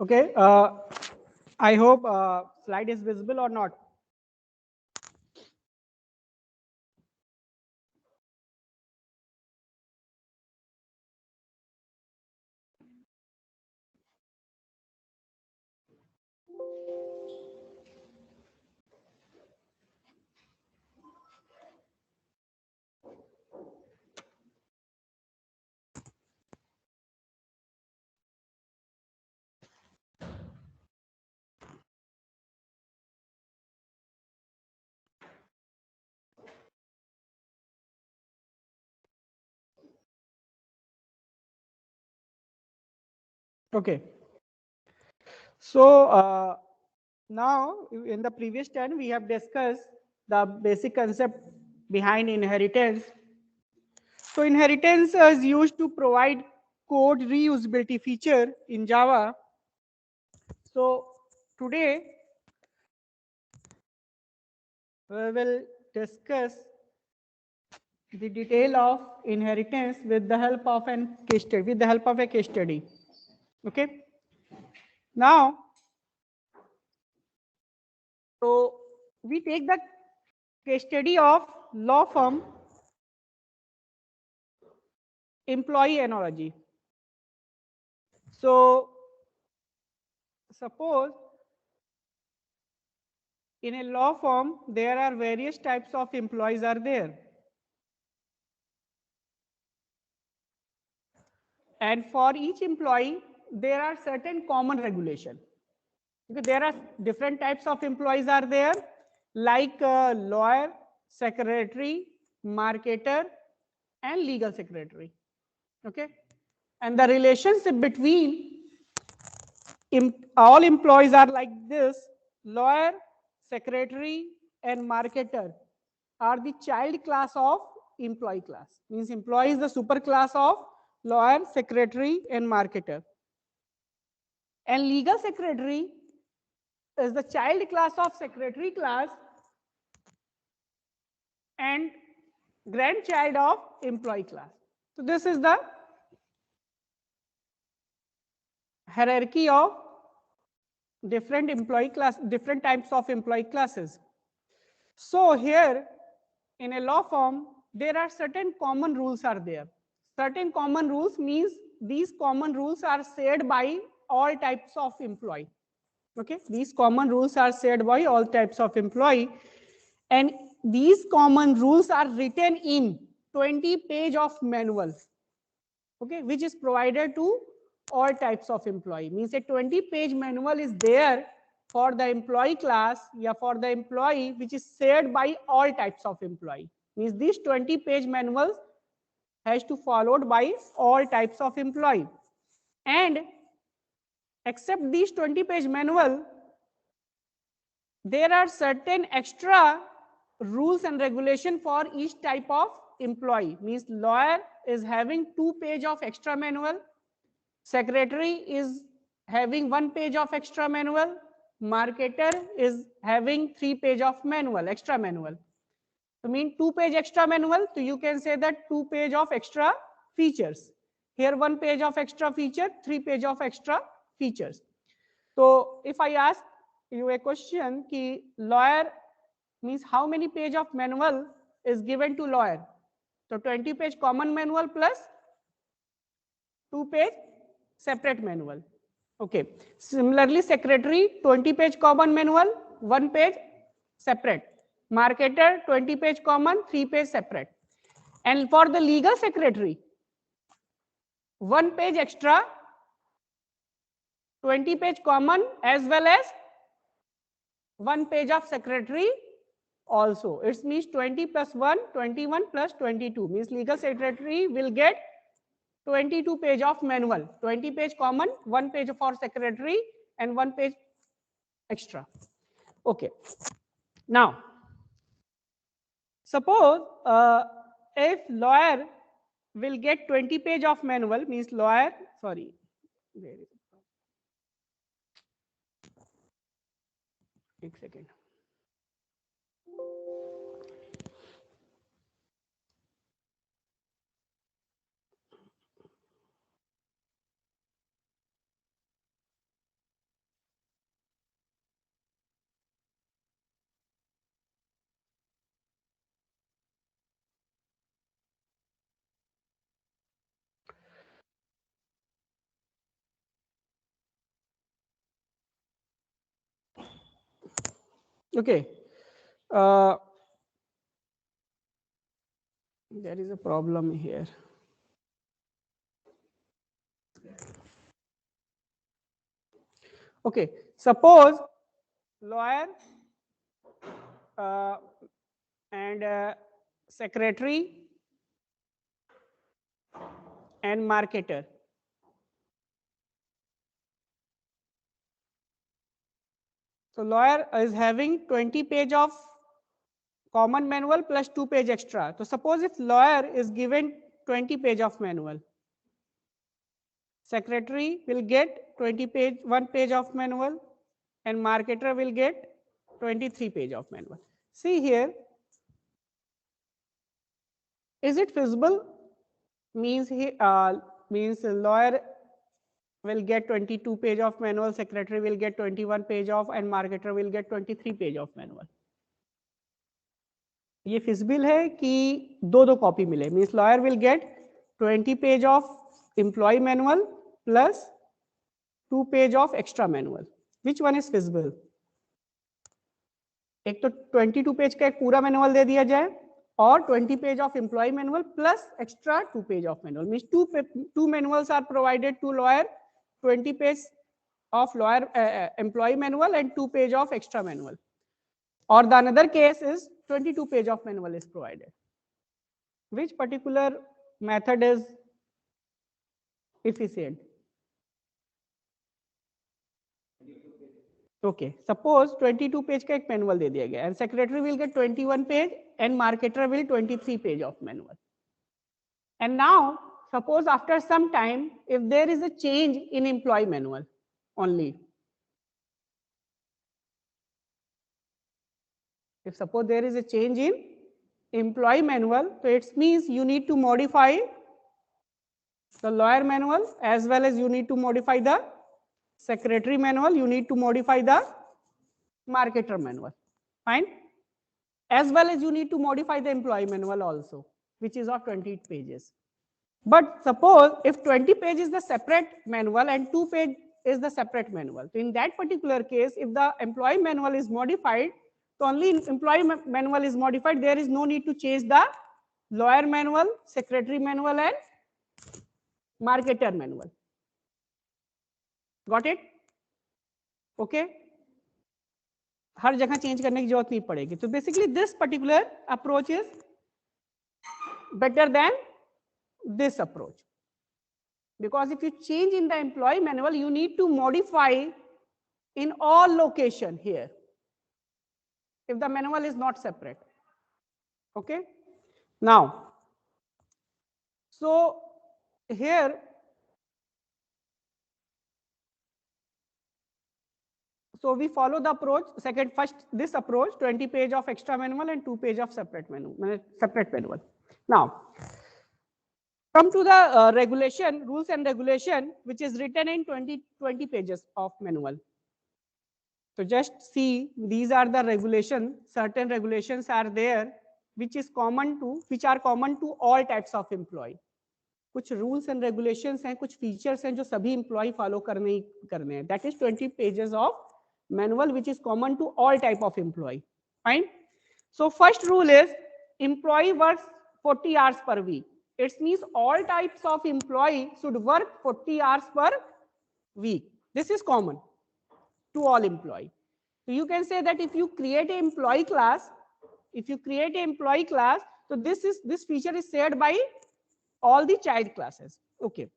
Okay, I hope slide is visible or not. Okay, so now in the previous turn we have discussed the basic concept behind inheritance. So inheritance is used to provide code reusability feature in Java. So today we will discuss the detail of inheritance with the help of a case study. Okay. Now, so we take the case study of law firm employee analogy. So suppose in a law firm there are various types of employees are there, and for each employee there are certain common regulation. Because there are different types of employees are there, like lawyer, secretary, marketer, and legal secretary. Okay, and the relationship between all employees are like this: lawyer, secretary, and marketer are the child class of employee class. Means employee is the super class of lawyer, secretary, and marketer. And legal secretary is the child class of secretary class and grandchild of employee class. So this is the hierarchy of different types of employee classes. So here in a law firm, there are certain common rules are there. Certain common rules means these common rules are shared by all types of employee. Okay, these common rules are shared by all types of employee, and these common rules are written in 20 page of manual. Okay, which is provided to all types of employee. Means a 20-page manual is there for the employee class, yeah, for the employee, which is shared by all types of employee. Means this 20-page manual has to followed by all types of employee. And except these 20-page manual, there are certain extra rules and regulation for each type of employee. Means lawyer is having 2 page of extra manual, secretary is having 1 page of extra manual, marketer is having 3 page of manual, extra manual. So mean 2 page extra manual, so you can say that 2 page of extra features. Here 1 page of extra feature, 3 page of extra features. So if I ask you a question, ki lawyer means how many page of manual is given to lawyer? So 20-page common manual plus 2 page separate manual. Okay. Similarly, secretary 20-page common manual, 1 page separate. Marketer 20-page common, 3 page separate. And for the legal secretary, 1 page extra, 20-page common, as well as 1 page of secretary also. It means 20 plus 1, 21 plus 22. Means legal secretary will get 22 page of manual, 20-page common, 1 page for secretary, and 1 page extra. Okay. Now, suppose if lawyer will get 20-page of manual, means lawyer, sorry, there is a second. Okay. Uh, there is a problem here. Okay. Suppose lawyer and secretary and marketer. So lawyer is having 20 page of common manual plus 2 page extra. So suppose if lawyer is given 20 page of manual, secretary will get 20 page, 1 page of manual, and marketer will get 23 page of manual. See here, is it feasible? Means means lawyer will get 22 page of manual, secretary will get 21 page of, and marketer will get 23 page of manual. ये feasible है कि दो दो copy मिले. Means lawyer will get 20 page of employ manual plus 2 page of extra manual. Which one is feasible? एक तो 22 page का एक पूरा मैनुअल दे दिया जाए और 20 page of employ manual plus extra 2 page of manual. Means two manuals are provided to lawyer, 20 page of lawyer employee manual and 2 page of extra manual. Or the another case is 22 page of manual is provided. Which particular method is efficient? Okay, suppose 22 page का एक manual दे दिया गया and secretary will get 21 page and marketer will 23 page of manual. And now suppose after some time if there is a change in employee manual only, if suppose there is a change in employee manual, so it means you need to modify the lawyer manual as well as you need to modify the secretary manual, you need to modify the marketer manual. Fine. As well as you need to modify the employee manual also, which is of 20 pages. But suppose if 20 page is the separate manual and 2 page is the separate manual, so in that particular case, if the employee manual is modified, so only employee manual is modified, there is no need to change the lawyer manual, secretary manual and marketer manual. Got it? Okay. हर जगह change करने की जरूरत नहीं पड़ेगी. तो basically this particular approach is better than this approach, because if you change in the employee manual, you need to modify in all location here if the manual is not separate. Okay. Now, so here so we follow the approach second, first this approach 20 page of extra manual and 2 page of separate manual. Now come to the regulation, rules and regulation, which is written in 20 pages of manual. So just see, these are the regulation, certain regulations are there which are common to all types of employee. कुछ rules and regulations हैं, कुछ features हैं जो सभी employee follow करने हैं. That is 20 pages of manual which is common to all type of employee. Fine. So first rule is employee works 40 hours per week. It means all types of employee should work 40 hours per week. This is common to all employee. So you can say that if you create an employee class, so this feature is shared by all the child classes. Okay.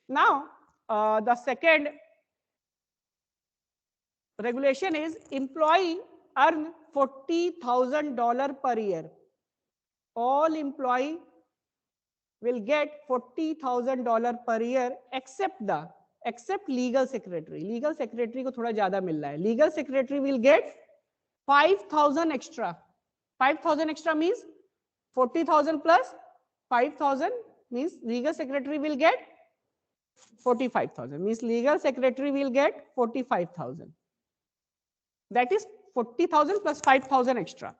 Now the second regulation is employee earn $40,000 per year. All employee will get $40,000 per year except legal secretary. Legal secretary को थोड़ा ज्यादा मिल रहा है. Legal secretary will get 5,000 extra. 5,000 extra means 40,000 plus 5,000 means legal secretary will get 45,000. Means legal secretary will get 45,000. That is 40,000 plus 5,000 extra.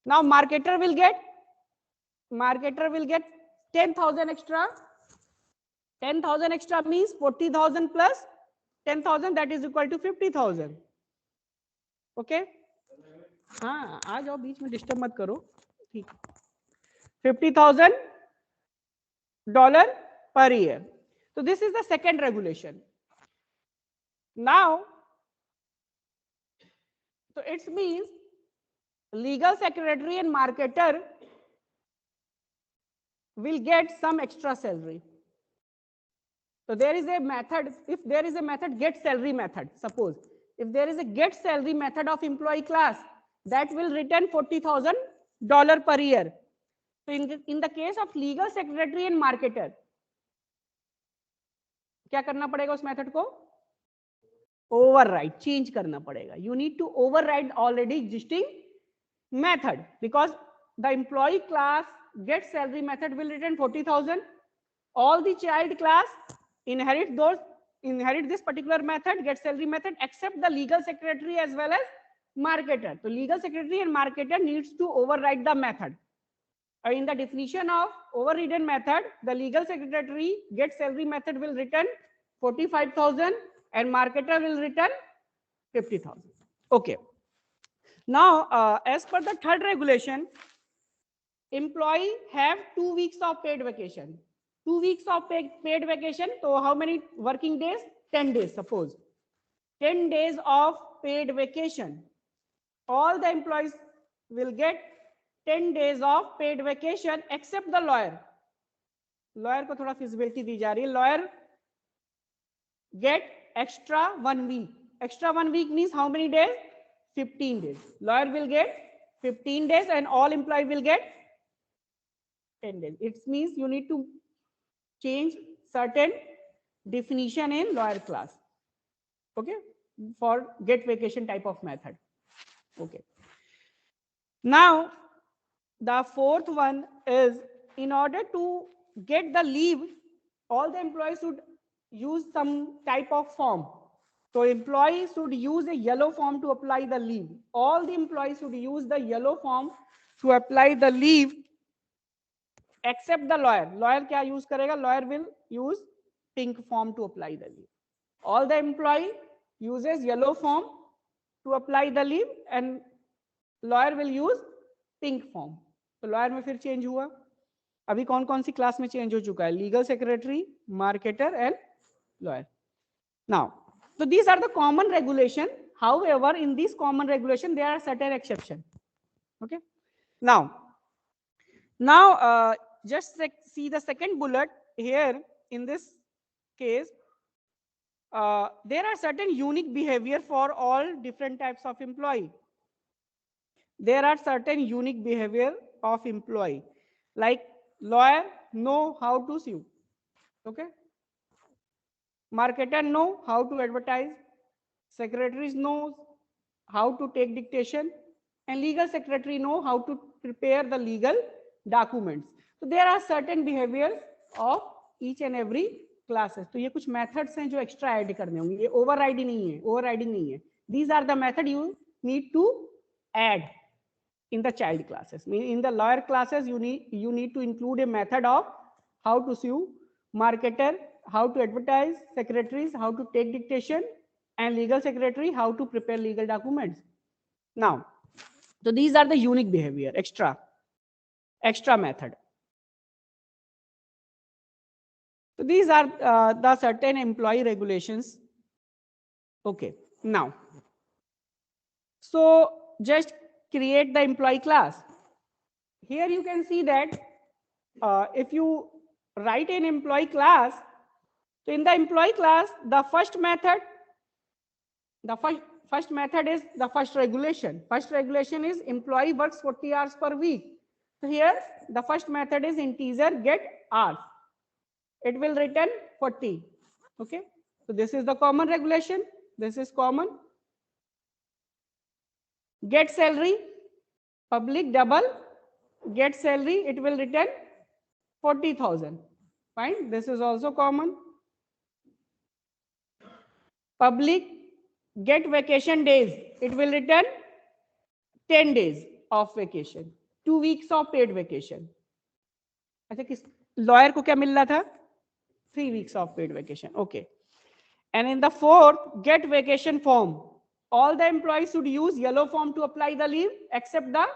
Now marketer will get 10,000 extra. 10,000 extra means 40,000 plus 10,000, that is equal to 50,000. Okay. हाँ आ जाओ, बीच में disturb मत करो, ठीक। $50,000 per year. So this is the second regulation. Now, so it means legal secretary and marketer will get some extra salary. So there is a method, if there is a method get salary method, suppose if there is a get salary method of employee class, that will return $40,000 per year. So in the case of legal secretary and marketer, क्या करना पड़ेगा उस method को? Override, change करना पड़ेगा. You need to override already existing method, because the employee class get salary method will return 40,000. All the child class inherit this particular method, get salary method, except the legal secretary as well as marketer. So legal secretary and marketer needs to override the method. In the definition of overridden method, the legal secretary get salary method will return 45,000 and marketer will return 50,000. Okay. Now, as per the third regulation, employee have 2 weeks of paid vacation. 2 weeks of paid vacation. So how many working days? 10 days, suppose. 10 days of paid vacation. All the employees will get 10 days of paid vacation except the lawyer. Lawyer को थोड़ा feasibility दी जा रही है. Lawyer get extra 1 week. Extra 1 week means how many days? 15 days. Lawyer will get 15 days and all employee will get 10 days. It means you need to change certain definition in lawyer class. Okay, for get vacation type of method. Okay. Now, the fourth one is, in order to get the leave, all the employees should use some type of form. So employees should use a yellow form to apply the leave. All the employees should use the yellow form to apply the leave, except the lawyer. Lawyer क्या use करेगा? Lawyer will use pink form to apply the leave. All the employee uses yellow form to apply the leave and lawyer will use pink form. तो lawyer में फिर change हुआ. अभी कौन कौन सी class में change हो चुका है? Legal secretary, marketer and lawyer. Now, so these are the common regulation. However, in this common regulation, there are certain exceptions. Okay. Now, just see the second bullet here. In this case, there are certain unique behavior for all different types of employee. There are certain unique behavior of employee, like lawyer know how to sue. Okay. Marketer know how to advertise. Secretaries know how to take dictation, and legal secretary know how to prepare the legal documents. So there are certain behaviors of each and every classes. तो ये कुछ methods हैं जो extra add करने होंगे. ये overriding नहीं है. These are the method you need to add in the child classes. In the lawyer classes, you need to include a method of how to sue, marketer how to advertise, secretaries how to take dictation, and legal secretary how to prepare legal documents. Now, so these are the unique behavior, extra method. So these are the certain employee regulations. Okay. Now, so just create the employee class. Here you can see that if you write an employee class, so in the employee class, the first method is the first regulation. First regulation is employee works 40 hours per week. So here the first method is integer get hours. It will return 40. Okay. So this is the common regulation. This is common. Get salary, public double, get salary, it will return 40,000. Fine. This is also common. Public get vacation days, it will return 10 days of vacation, 2 weeks of paid vacation. अच्छा किस lawyer को क्या मिल रहा था? 3 weeks of paid vacation. Okay. And in the fourth, get vacation form. all the employees should use yellow form to apply the leave except the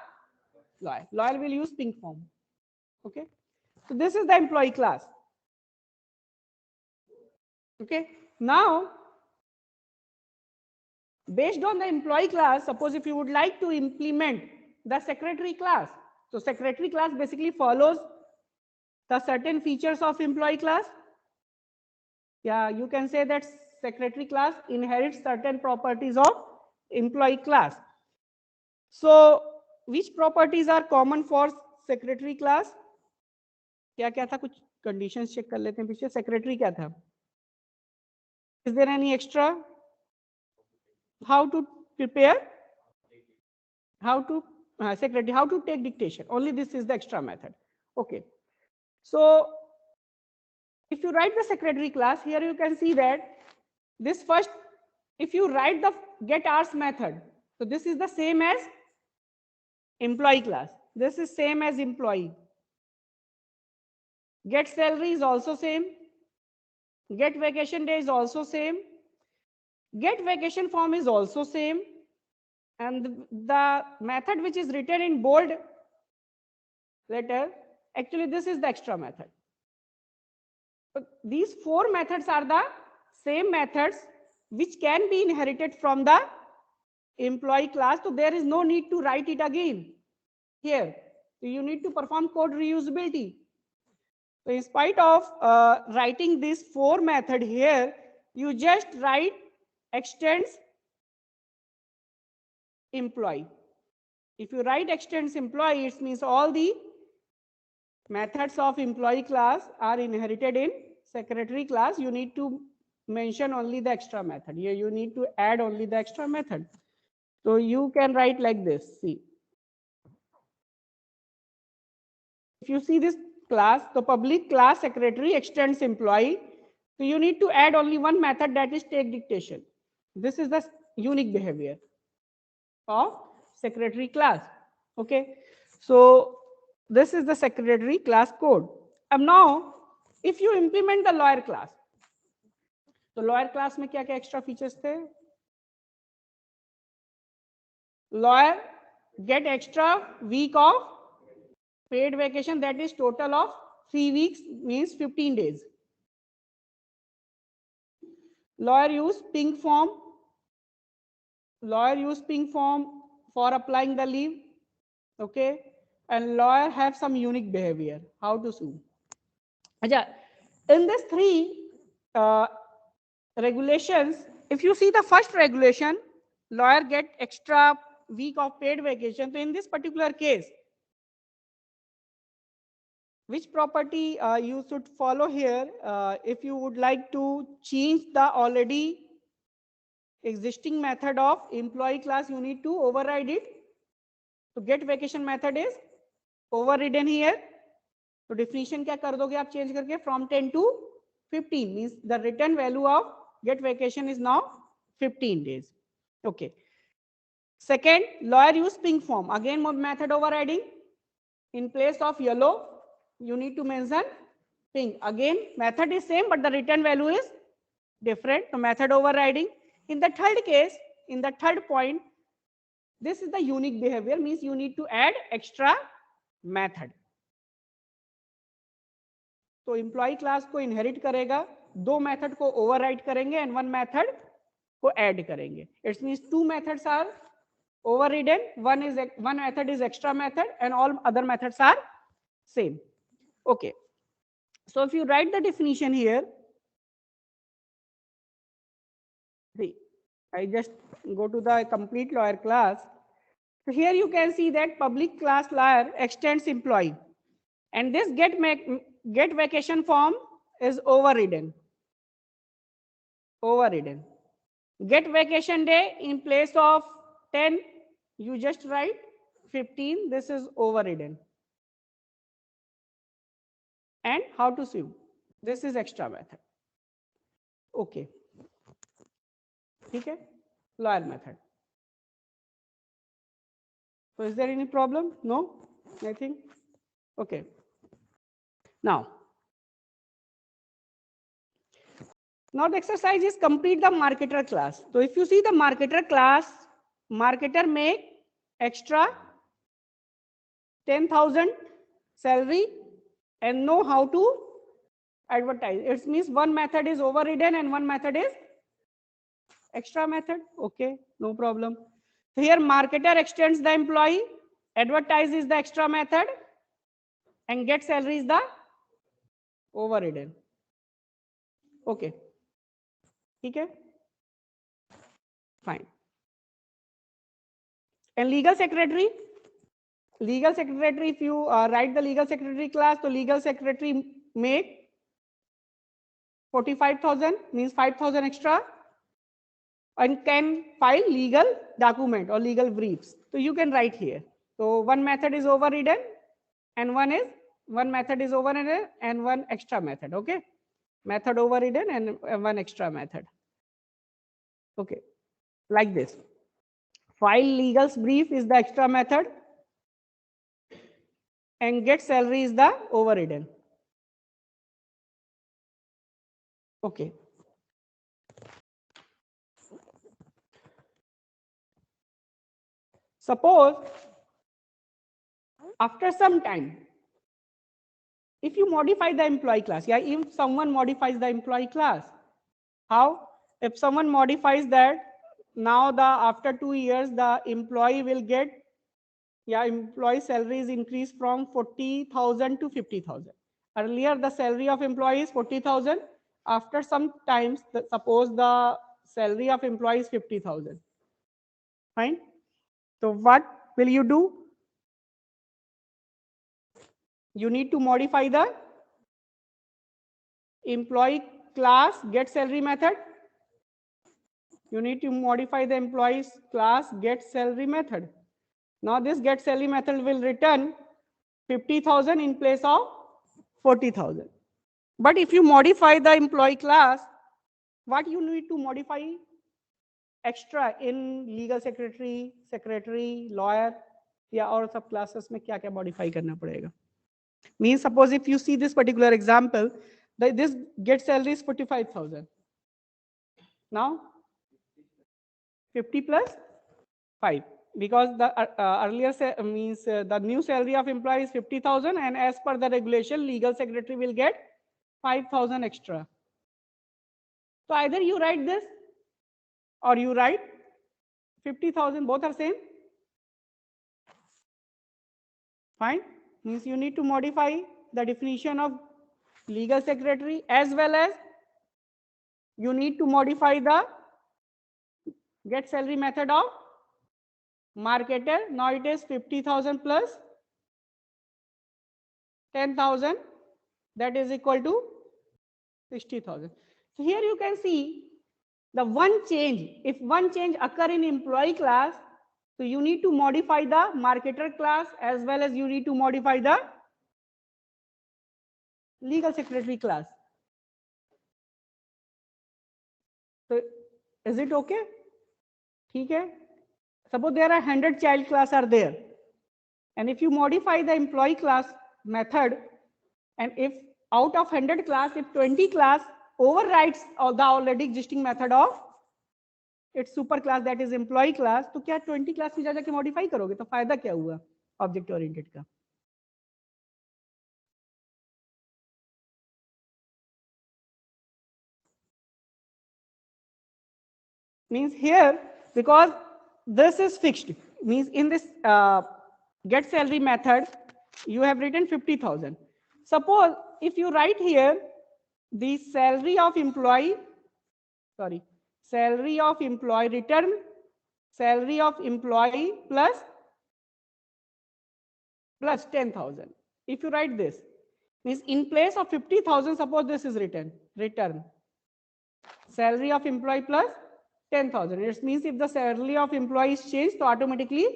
lawyer. Lawyer will use pink form. Okay. So this is the employee class. Okay. Now, based on the employee class, suppose if you would like to implement the secretary class. So secretary class basically follows the certain features of employee class. Yeah, you can say that secretary class inherits certain properties of employee class. So which properties are common for secretary class? क्या क्या था, कुछ conditions check कर लेते हैं पीछे. Secretary क्या था? Is there any extra? How to prepare? How to secretary? How to take dictation? Only this is the extra method. Okay. So if you write the secretary class, here you can see that this first, if you write the get hours method, so this is the same as employee class. This is same as employee. Get salary is also same. Get vacation day is also same. Get vacation form is also same. And the method which is written in bold letter, actually this is the extra method. But these four methods are the same methods which can be inherited from the employee class. So there is no need to write it again here. So you need to perform code reusability. So in spite of writing this four method here, you just write extends employee. If you write extends employee, it means all the methods of employee class are inherited in secretary class. You need to mention only the extra method. Here you need to add only the extra method. So you can write like this. See, if you see this class, the public class secretary extends employee. So you need to add only one method, that is take dictation. This is the unique behavior of secretary class. Okay. So this is the secretary class code. And now if you implement the lawyer class, तो lawyer class में क्या क्या extra features थे? Lawyer get extra week of paid vacation, that is total of 3 weeks, means 15 days. Lawyer use pink form. Lawyer use pink form for applying the leave. Okay. And lawyer have some unique behavior. How to sue? In this three regulations, if you see the first regulation, lawyer get extra week of paid vacation. So in this particular case, which property you should follow here? If you would like to change the already existing method of employee class, you need to override it. So get vacation method is overridden here. So definition क्या कर दोगे आप change करके from 10 to 15, means the return value of get vacation is now 15 days. Okay. Second, lawyer use pink form. Again, method overriding. In place of yellow, you need to mention pink. Again, method is same, but the return value is different. So method overriding. In the third case, in the third point, this is the unique behavior, means you need to add extra method. तो employ class को inherit करेगा, दो method को override करेंगे and one method को add करेंगे. It's means two methods are overridden, one method is extra method and all other methods are same. Okay, so if you write the definition here, see, I just go to the complete lawyer class. So here you can see that public class lawyer extends employee, and this get vacation form is overridden. Get vacation day, in place of 10 you just write 15. This is overridden. And how to sue? This is extra method. Okay. Okay. Lawyer method. So is there any problem? No? Nothing? Okay. Now Now the exercise is complete the marketer class. So if you see the marketer class, marketer make extra 10,000 salary and know how to advertise. It means one method is overridden and one method is extra method. Okay, no problem. So here marketer extends the employee, advertise is the extra method, and get salary is the overridden. Okay, okay, fine. And legal secretary, if you write the legal secretary class, so legal secretary make 45,000, means 5,000 extra, and can file legal document or legal briefs. So you can write here. So one method is overridden and one method is overridden and one extra method. Okay, method overridden and one extra method. Okay, like this. File legal brief is the extra method and get salary is the overridden. Okay. Suppose after some time, if you modify the employee class, yeah, if someone modifies the employee class, how? If someone modifies that, now after 2 years, the employee will get, employee salary is increased from 40,000 to 50,000. Earlier, the salary of employee is 40,000. After some times, suppose the salary of employee is 50,000. Fine. So what will you do? You need to modify the employee class get salary method. You need to modify the employees class get salary method. Now this get salary method will return 50,000 in place of 40,000. But if you modify the employee class, what you need to modify extra in legal secretary, lawyer, या और सब classes में क्या क्या modify करना पड़ेगा? Means suppose if you see this particular example, this get salary is 45,000. Now 50 plus 5, because the earlier means the new salary of employee is 50,000, and as per the regulation, legal secretary will get 5,000 extra. So either you write this or you write 50,000, both are same. Fine. Means you need to modify the definition of legal secretary, as well as you need to modify the get salary method of marketer. Now it is 50,000 plus 10,000, that is equal to 60,000. So here you can see the one change. If one change occur in employee class, so you need to modify the marketer class, as well as you need to modify the legal secretary class. So is it okay? Okay. Suppose there are 100 child class are there, and if you modify the employee class method, and if out of 100 class, if 20 class overrides the already existing method of its super class, that is employee class, तो क्या 20 class में जाके modify करोगे? तो फायदा क्या हुआ object oriented का? Means here, because this is fixed, means in this get salary method, you have written 50,000. Suppose if you write here the salary of employee, salary of employee return salary of employee plus 10,000. If you write this, means in place of 50,000, suppose this is return salary of employee plus 10,000. It means if the salary of employee is changed, so automatically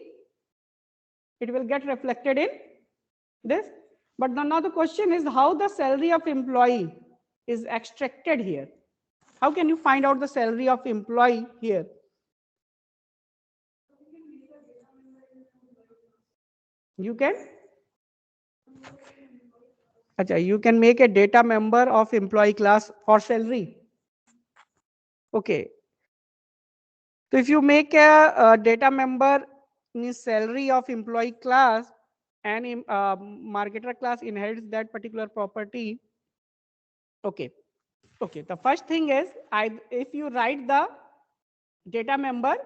it will get reflected in this. But now the question is how the salary of employee is extracted here. How can you find out the salary of employee here? You can? Achha, you can make a data member of employee class for salary. Okay. So if you make a data member means salary of employee class and marketer class inherits that particular property. Okay. Okay. The first thing is if you write the data member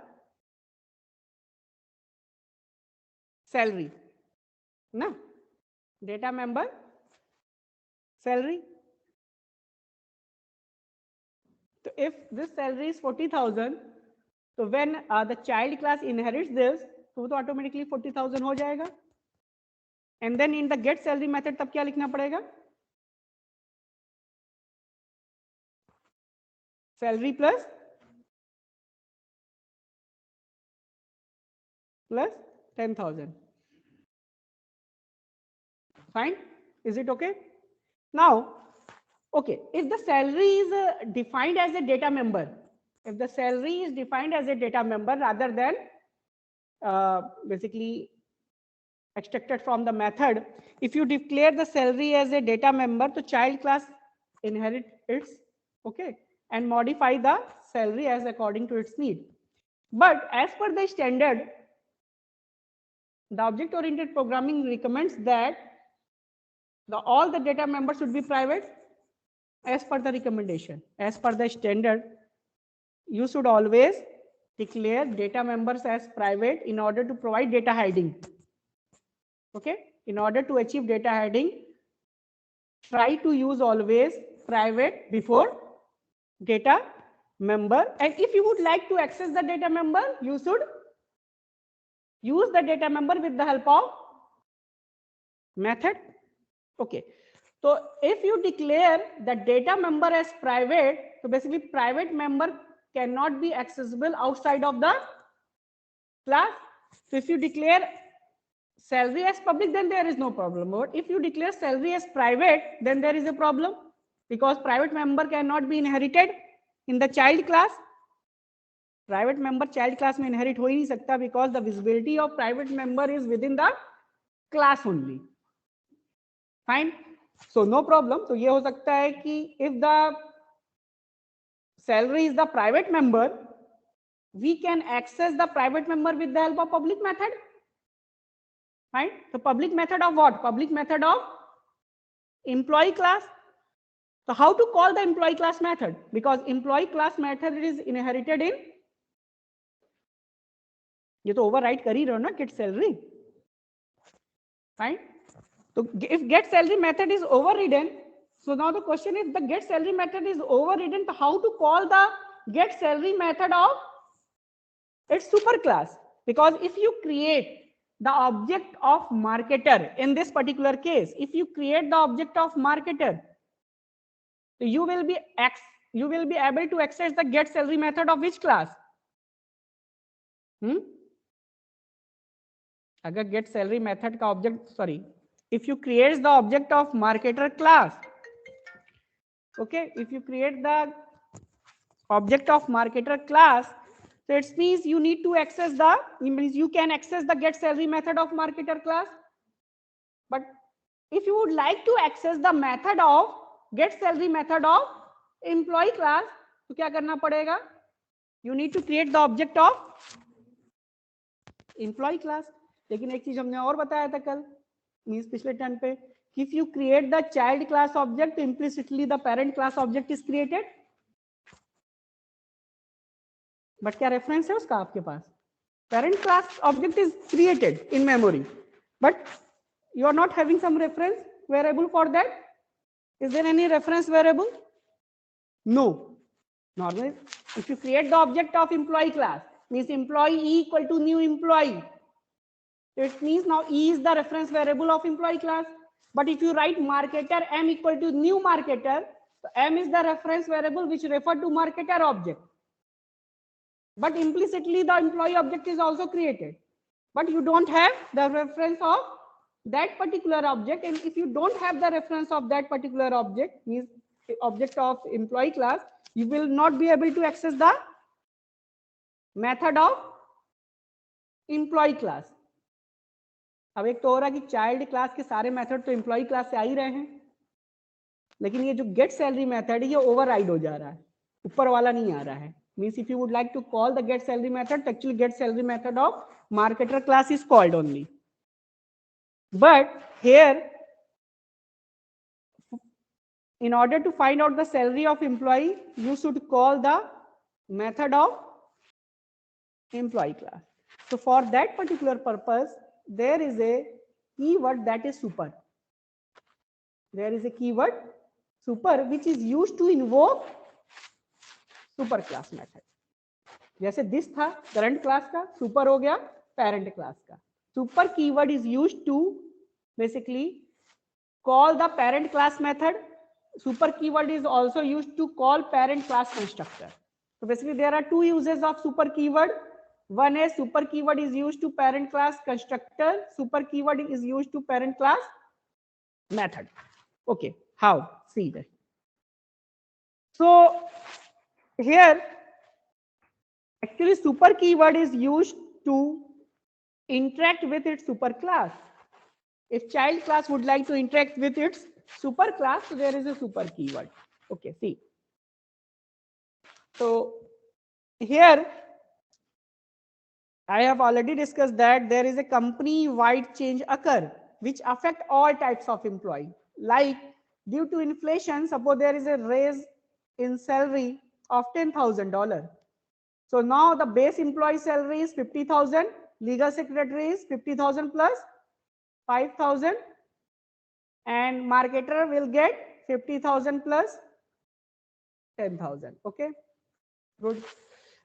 salary, na data member salary. So if this salary is 40,000, so when the child class inherits this, तो तो automatically 40,000 हो जाएगा. And then in the get salary method तब क्या लिखना पड़ेगा? Salary plus 10,000. Fine? Is it okay? Now, okay, if the salary is defined as a data member, if the salary is defined as a data member rather than basically extracted from the method, if you declare the salary as a data member, the child class inherit its, okay, and modify the salary as according to its need. But as per the standard, the object-oriented programming recommends that all the data members should be private as per the recommendation. As per the standard, you should always declare data members as private in order to provide data hiding. Okay, in order to achieve data hiding, try to use always private before data member. And if you would like to access the data member, you should use the data member with the help of method. Okay, so if you declare the data member as private, so basically private member cannot be accessible outside of the class. So if you declare salary as public, then there is no problem. But if you declare salary as private, then there is a problem, because private member cannot be inherited in the child class. Private member child class में inherit हो ही नहीं सकता, because the visibility of private member is within the class only. Fine. So no problem. तो ये हो सकता है कि if the salary is the private member, we can access the private member with the help of public method. Right? So public method of what? Public method of employee class. So how to call the employee class method? Because employee class method is inherited in, ये तो override कर ही रहे हो ना get salary. Right? So if get salary method is overridden, so now the question is the get salary method is overridden. So how to call the get salary method of its superclass? Because if you create the object of marketer in this particular case, if you create the object of marketer, so you will be able to access the get salary method of which class? अगर get salary method का object, sorry, if you create the object of marketer class, okay, if you create the object of marketer class, so it means you need to access the, means you can access the get salary method of marketer class. But if you would like to access the method of get salary method of employee class, तो क्या करना पड़ेगा? You need to create the object of employee class. लेकिन एक चीज हमने और बताया था कल, मीन्स पिछले टर्न पे, if you create the child class object, implicitly the parent class object is created. But क्या रेफरेंस है उसका आपके पास? Parent class object is created in memory, but you are not having some reference variable for that. Is there any reference variable? No. Normally, if you create the object of employee class, means employee E equal to new employee. It means now E is the reference variable of employee class. But if you write marketer M equal to new marketer, so M is the reference variable which refer to marketer object. But implicitly the employee object is also created. But you don't have the reference of that particular object. And if you don't have the reference of that particular object, means object of employee class, you will not be able to access the method of employee class. अब एक तो हो रहा है कि child class के सारे method तो एम्प्लॉय क्लास से आ ही रहे हैं, लेकिन ये जो गेट सैलरी मेथड है ये ओवरराइड हो जा रहा है. ऊपर वाला नहीं आ रहा है. Means if you would like to call the get salary method, actually get salary method of marketer class is called only. But here, in order to find out the salary of employee, you should call the method of employee class. So for that particular purpose, there is a keyword that is super. There is a keyword super which is used to invoke super class method. जैसे this था current class का, super हो गया parent class का. Super keyword is used to basically call the parent class method. Super keyword is also used to call parent class constructor. So basically there are two uses of super keyword. One is super keyword is used to parent class constructor. Super keyword is used to parent class method. Okay, how? See that. So here actually super keyword is used to interact with its super class. If child class would like to interact with its super class, so there is a super keyword. Okay, see. So here I have already discussed that there is a company-wide change occur which affect all types of employee. Like due to inflation, suppose there is a raise in salary of $10,000. So now the base employee salary is 50,000, legal secretary is 50,000 plus 5,000, and marketer will get 50,000 plus 10,000. Okay, good.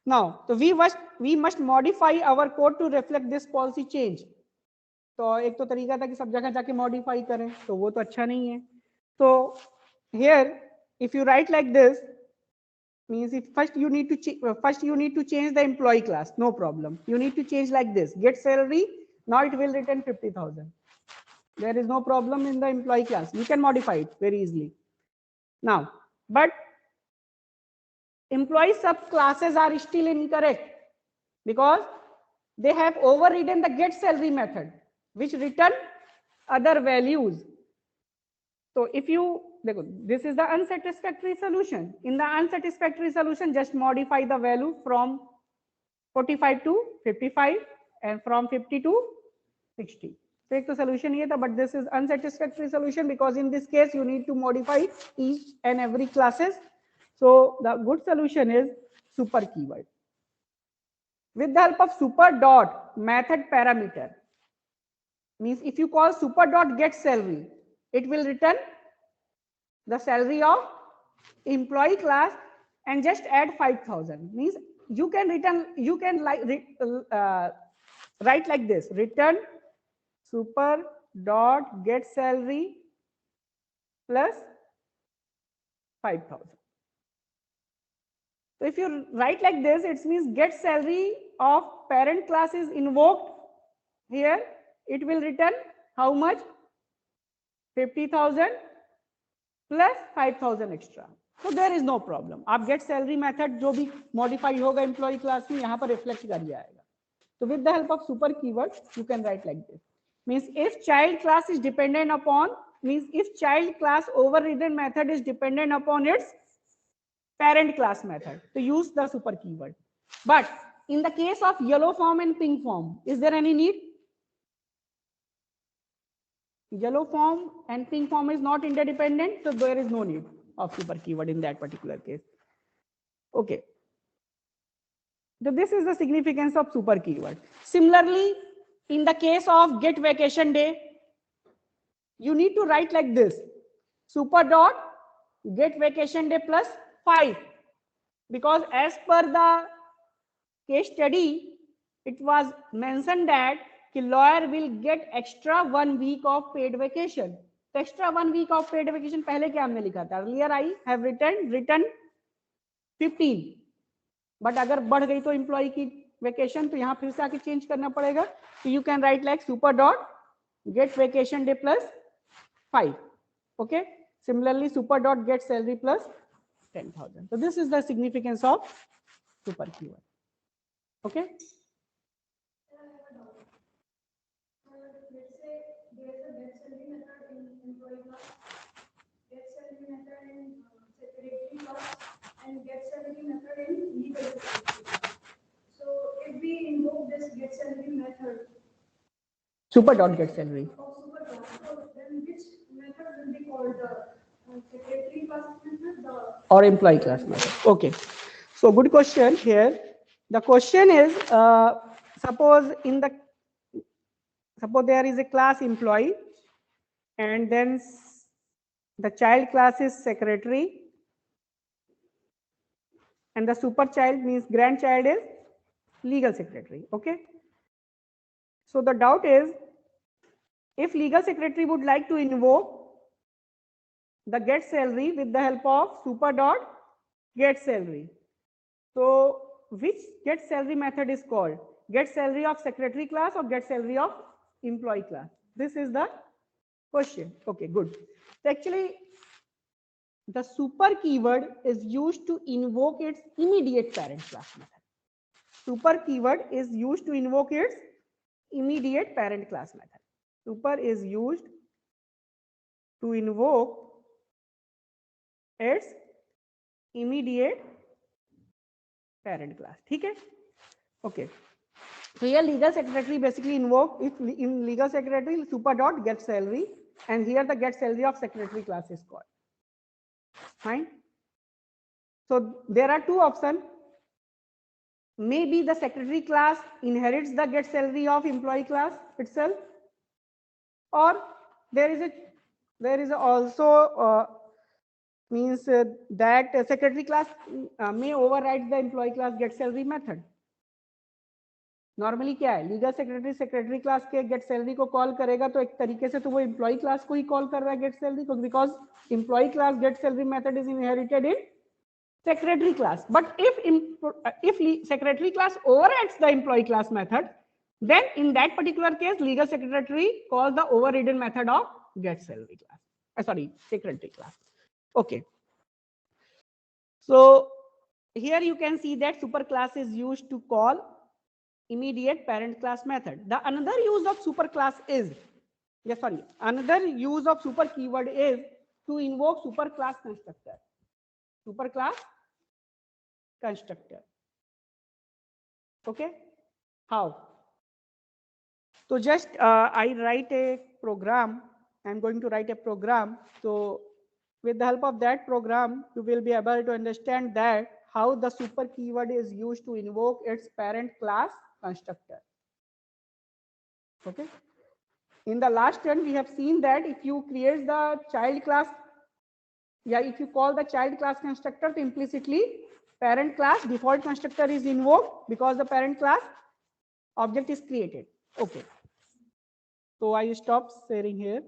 Now, so we must modify our code to reflect this policy change. तो एक तो तरीका था कि सब जगह जाके modify करें, तो वो तो अच्छा नहीं है. तो here if you write like this, means if first you need to change the employee class, no problem. You need to change like this: get salary. Now it will return 50,000. There is no problem in the employee class. You can modify it very easily. Now, but employee subclasses are still incorrect because they have overridden the get salary method, which return other values. So if you, this is the unsatisfactory solution. In the unsatisfactory solution, just modify the value from 45 to 55 and from 50 to 60. So एक तो solution ये था, but this is unsatisfactory solution because in this case you need to modify each and every classes. So the good solution is super keyword. With the help of super dot method parameter, means if you call super dot get salary, it will return the salary of employee class and just add 5,000. Means you can return, you can write like this: return super dot get salary plus 5,000. So if you write like this, it means get salary of parent class is invoked. Here it will return how much? 50,000 plus 5,000 extra. So there is no problem. आप get salary method जो भी modify होगा employee class में यहाँ पर reflect कर जाएगा. So with the help of super keyword, you can write like this. Means if child class is dependent upon, means if child class overridden method is dependent upon its parent class method, to use the super keyword. But in the case of yellow form and pink form, is there any need? Yellow form and pink form is not interdependent, so there is no need of super keyword in that particular case. Okay. So this is the significance of super keyword. Similarly, in the case of get vacation day, you need to write like this: super dot get vacation day plus 5, because as per the case study, it was mentioned that कि lawyer will get extra 1 week of paid vacation. तो extra 1 week of paid vacation पहले क्या हमने लिखा था? Earlier I have written 15, but अगर बढ़ गई तो employee की vacation, तो यहाँ फिर से आके change करना पड़ेगा. So you can write like super dot get vacation day plus 5. Okay. Similarly, super dot get salary plus 10,000. So this is the significance of super keyword. Okay. and getSalary method in legal secretary. So if we invoke this getSalary method super dot get salary. of super dot, so then which method will be called the secretary class method, or employee class method? Okay, so good question here. The question is, suppose there is a class employee, and then the child class is secretary, and the super child means grandchild is legal secretary. Okay, so the doubt is, if legal secretary would like to invoke the get salary with the help of super dot get salary, so which get salary method is called? Get salary of secretary class or get salary of employee class? This is the question. Okay, good. So actually, the super keyword is used to invoke its immediate parent class method. Super keyword is used to invoke its immediate parent class method. Super is used to invoke its immediate parent class. ठीक है? Okay. So here legal secretary basically invoke, if in legal secretary super dot get salary, and here the get salary of secretary class is called. Fine. So there are two options. Maybe the secretary class inherits the get salary of employee class itself, or there is also means that secretary class may override the employee class get salary method. Normally क्या है, legal secretary secretary class के get salary को call करेगा तो एक तरीके से तो वो एम्प्लॉय क्लास को ही कॉल कर रहा है गेट सैलरी को, because employee class get salary method is inherited in secretary class. But if secretary class overrides the employee class method, then in that particular case legal secretary calls the overridden method of get salary class, sorry, secretary class. Okay, so here you can see that super class is used to call immediate parent class method. The another use of super class is, another use of super keyword is to invoke super class constructor. Super class constructor. Okay, how? So just I write a program. I'm going to write a program. So with the help of that program, you will be able to understand that how the super keyword is used to invoke its parent class constructor. Okay. In the last turn, we have seen that if you create the child class, if you call the child class constructor, so implicitly parent class default constructor is invoked because the parent class object is created. Okay. So I stop sharing here.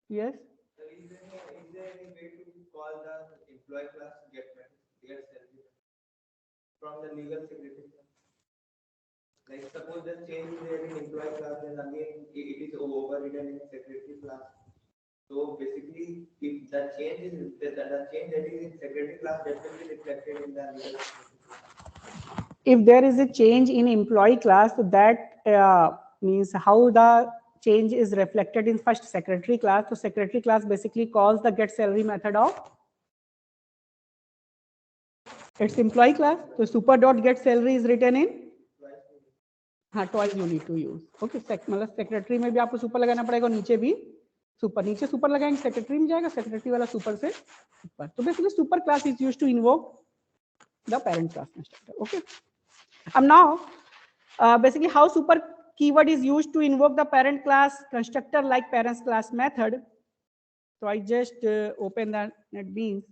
Yes. So is there any way to call the employee class get salary from the legal secretary? Like suppose the change is there in employee class, then again it is overridden in secretary class. So basically, if the change is the change that is in secretary class, that will be reflected in the legal secretary class. If there is a change in employee class, so that means how the change is reflected in first secretary class. So secretary class basically calls the get salary method of its employee class. So super dot get salary is written in, हाँ twice you need to use. Okay, मतलब secretary में भी आपको super लगाना पड़ेगा, नीचे भी super, नीचे super लगाएंगे secretary में जाएगा, secretary वाला super से ऊपर. तो basically super class is used to invoke the parent class constructor. Okay. Now basically how super keyword is used to invoke the parent class constructor like parents class method. So I just open the NetBeans.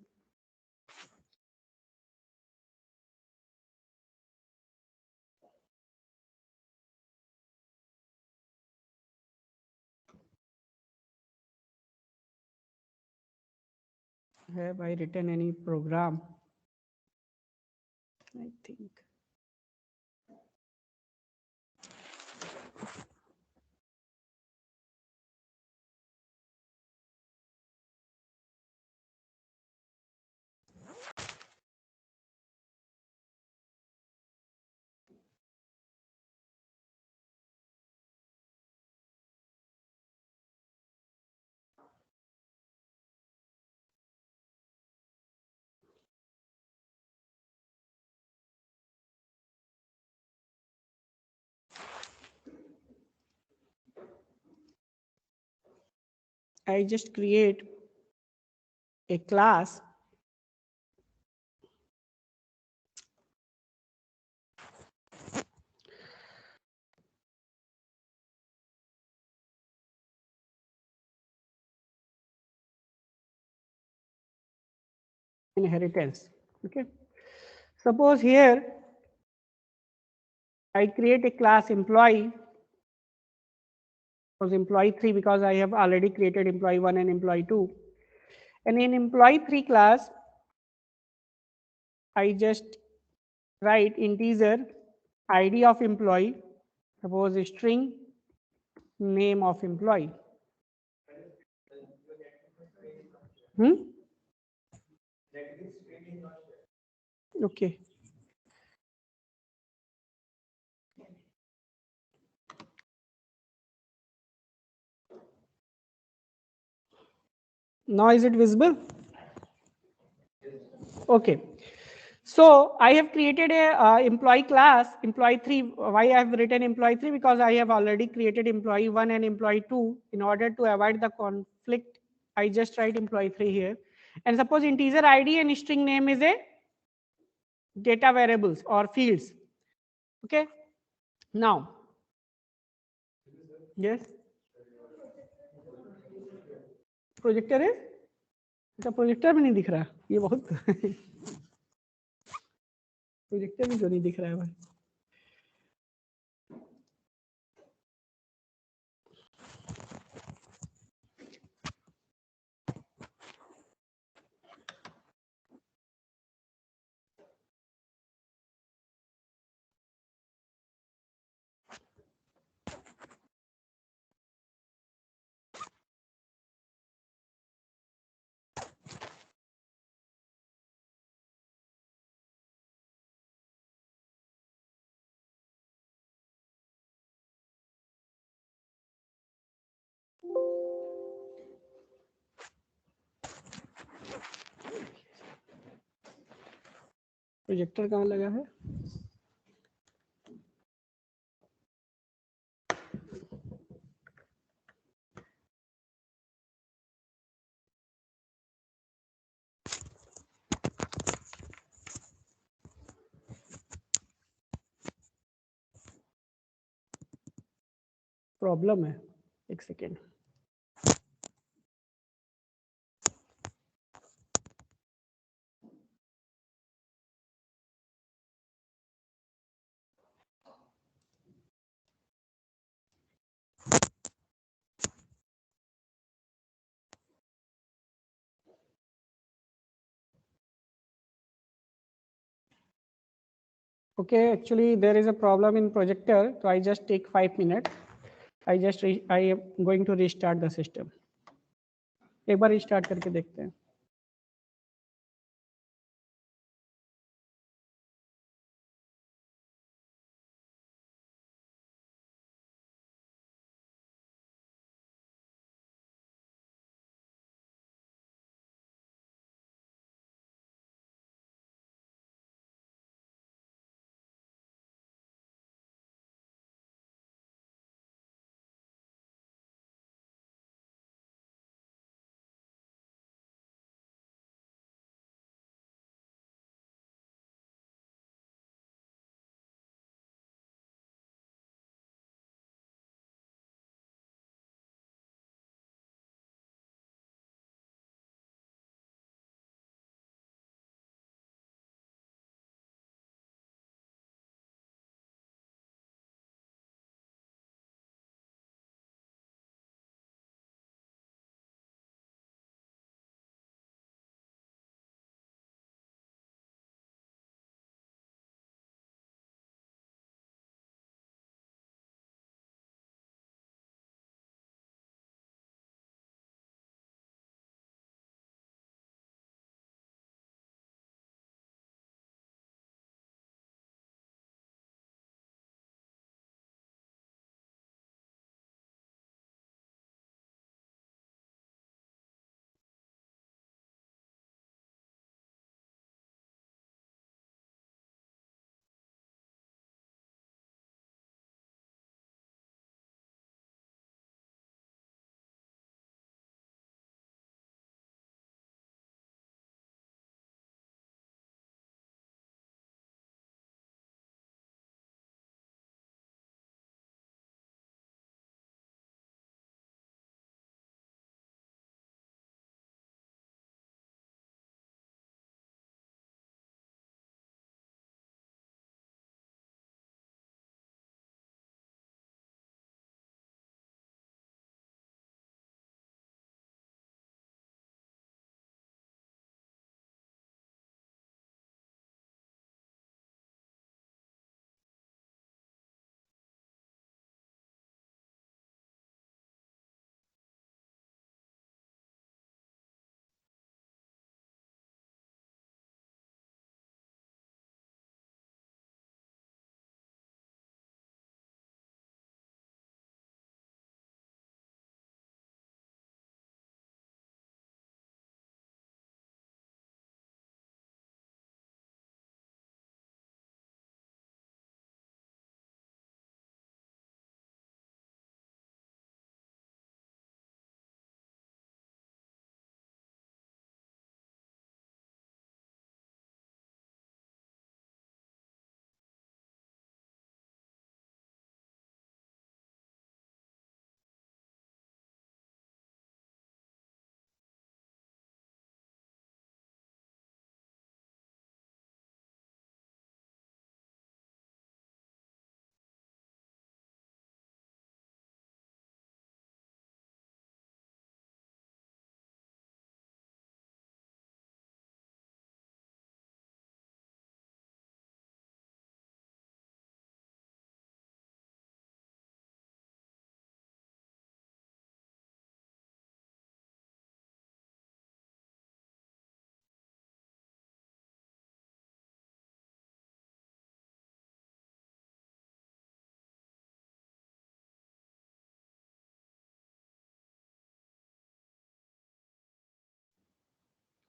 Have I written any program? I think. I just create a class inheritance. Okay. Suppose here I create a class employee, was employee 3 because I have already created employee 1 and employee 2. And in employee 3 class, I just write integer ID of employee, suppose string name of employee. Hmm? Okay. Now is it visible? Okay. So I have created a employee class, employee 3. Why I have written employee 3? Because I have already created employee 1 and employee 2. In order to avoid the conflict, I just write employee 3 here. And suppose integer ID and string name is a data variables or fields. Okay. Now, yes, projector है, अच्छा projector भी नहीं दिख रहा, ये बहुत projector भी तो नहीं दिख रहा है भाई. प्रोजेक्टर कहाँ लगा है? प्रॉब्लम है, एक second. Okay, actually there is a problem in projector, so I just take 5 minutes. I am going to restart the system. एक बार रिस्टार्ट करके देखते हैं.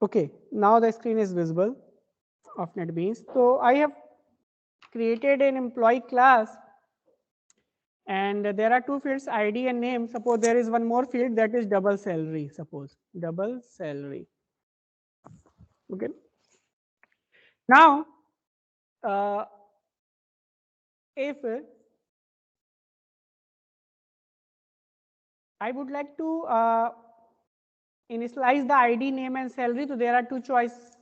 Okay, now the screen is visible of NetBeans. So I have created an employee class, and there are two fields, ID and name. Suppose there is one more field, that is double salary. Suppose double salary. Okay. Now, if I would like to initialize the ID, name, and salary, so there are two choices.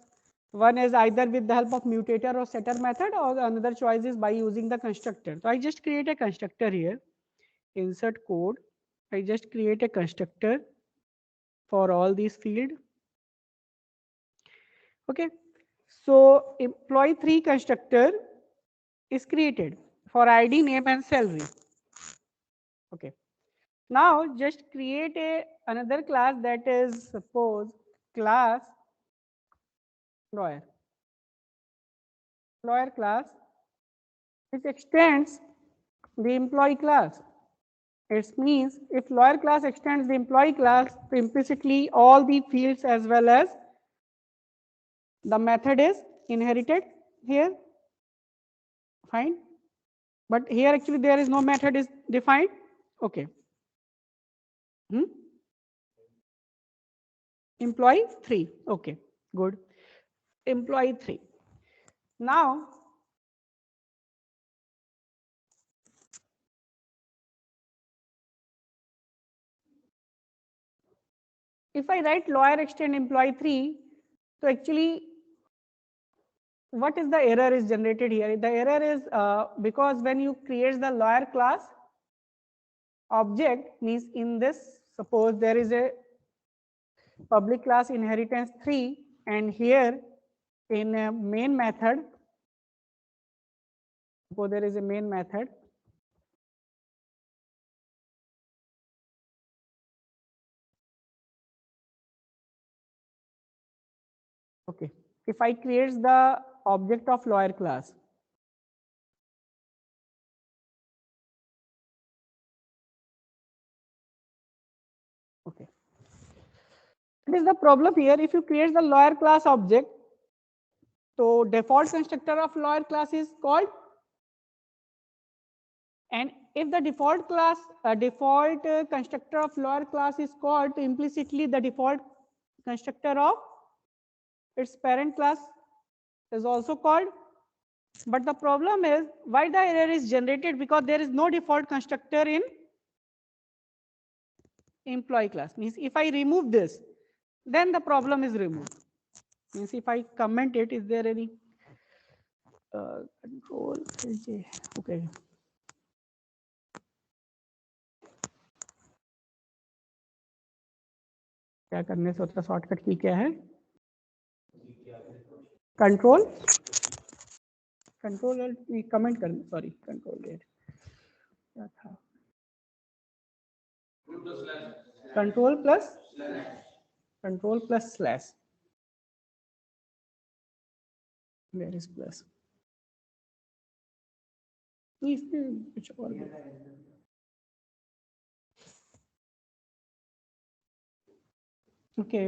One is either with the help of mutator or setter method, or another choice is by using the constructor. So I just create a constructor here. Insert code. I just create a constructor for all these field. Okay. So employee 3 constructor is created for ID, name, and salary. Okay. Now just create another class, that is suppose class lawyer. Lawyer class which extends the employee class. It means if lawyer class extends the employee class, so implicitly all the fields as well as the method is inherited here. Fine. But here actually there is no method is defined. Okay. Employee 3. Okay, good. Employee 3. Now, if I write lawyer extend employee 3, so actually what is the error is generated here? The error is because when you create the lawyer class object, means in this, suppose there is a public class inheritance 3, and here in a main method, suppose there is a main method. Okay, if I create the object of lawyer class, okay. What is the problem here? If you create the lawyer class object, so default constructor of lawyer class is called, and if the default class constructor of lawyer class is called, so implicitly the default constructor of its parent class is also called. But the problem is why the error is generated, because there is no default constructor in employee class. Means if I remove this, then the problem is removed. Means if I comment it, is there any control? Okay. क्या करने से होता है, shortcut की क्या है? Control comment कर, sorry control डेट क्या था, control plus slash, where is plus, इसमें कुछ और ओके,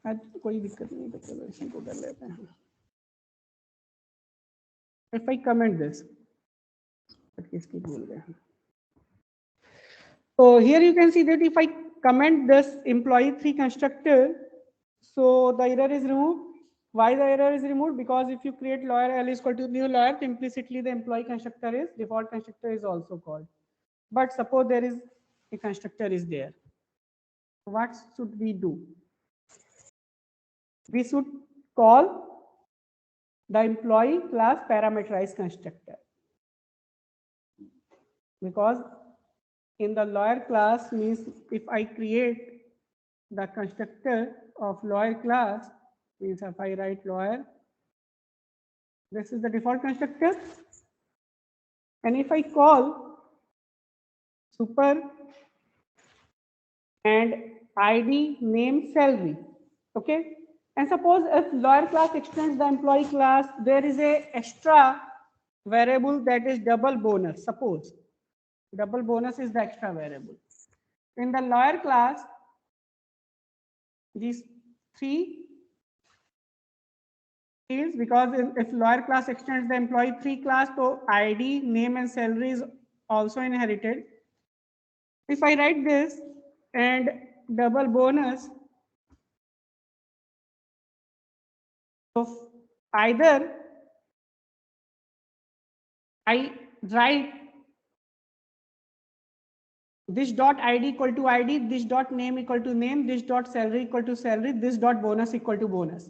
आज कोई दिक्कत नहीं, तो चलो इसी को कर लेते हैं. If I comment this, इसकी भूल गए. So here you can see that if I comment this employee 3 constructor, so the error is removed. Why the error is removed? Because if you create lawyer L is equal to new lawyer, so implicitly the employee constructor is default constructor is also called. But suppose there is a constructor is there, what should we do? We should call the employee class parameterized constructor, because in the lawyer class, means if I create the constructor of lawyer class, means if I write lawyer, this is the default constructor, and if I call super and ID, name, salary, okay, and suppose if lawyer class extends the employee class, there is a extra variable that is double bonus. Suppose double bonus is the extra variable in the lawyer class. These 3 fields, because if lawyer class extends the employee 3 class, so ID, name and salary is also inherited. If I write this and double bonus of either I write this dot id equal to id, this dot name equal to name, this dot salary equal to salary, this dot bonus equal to bonus.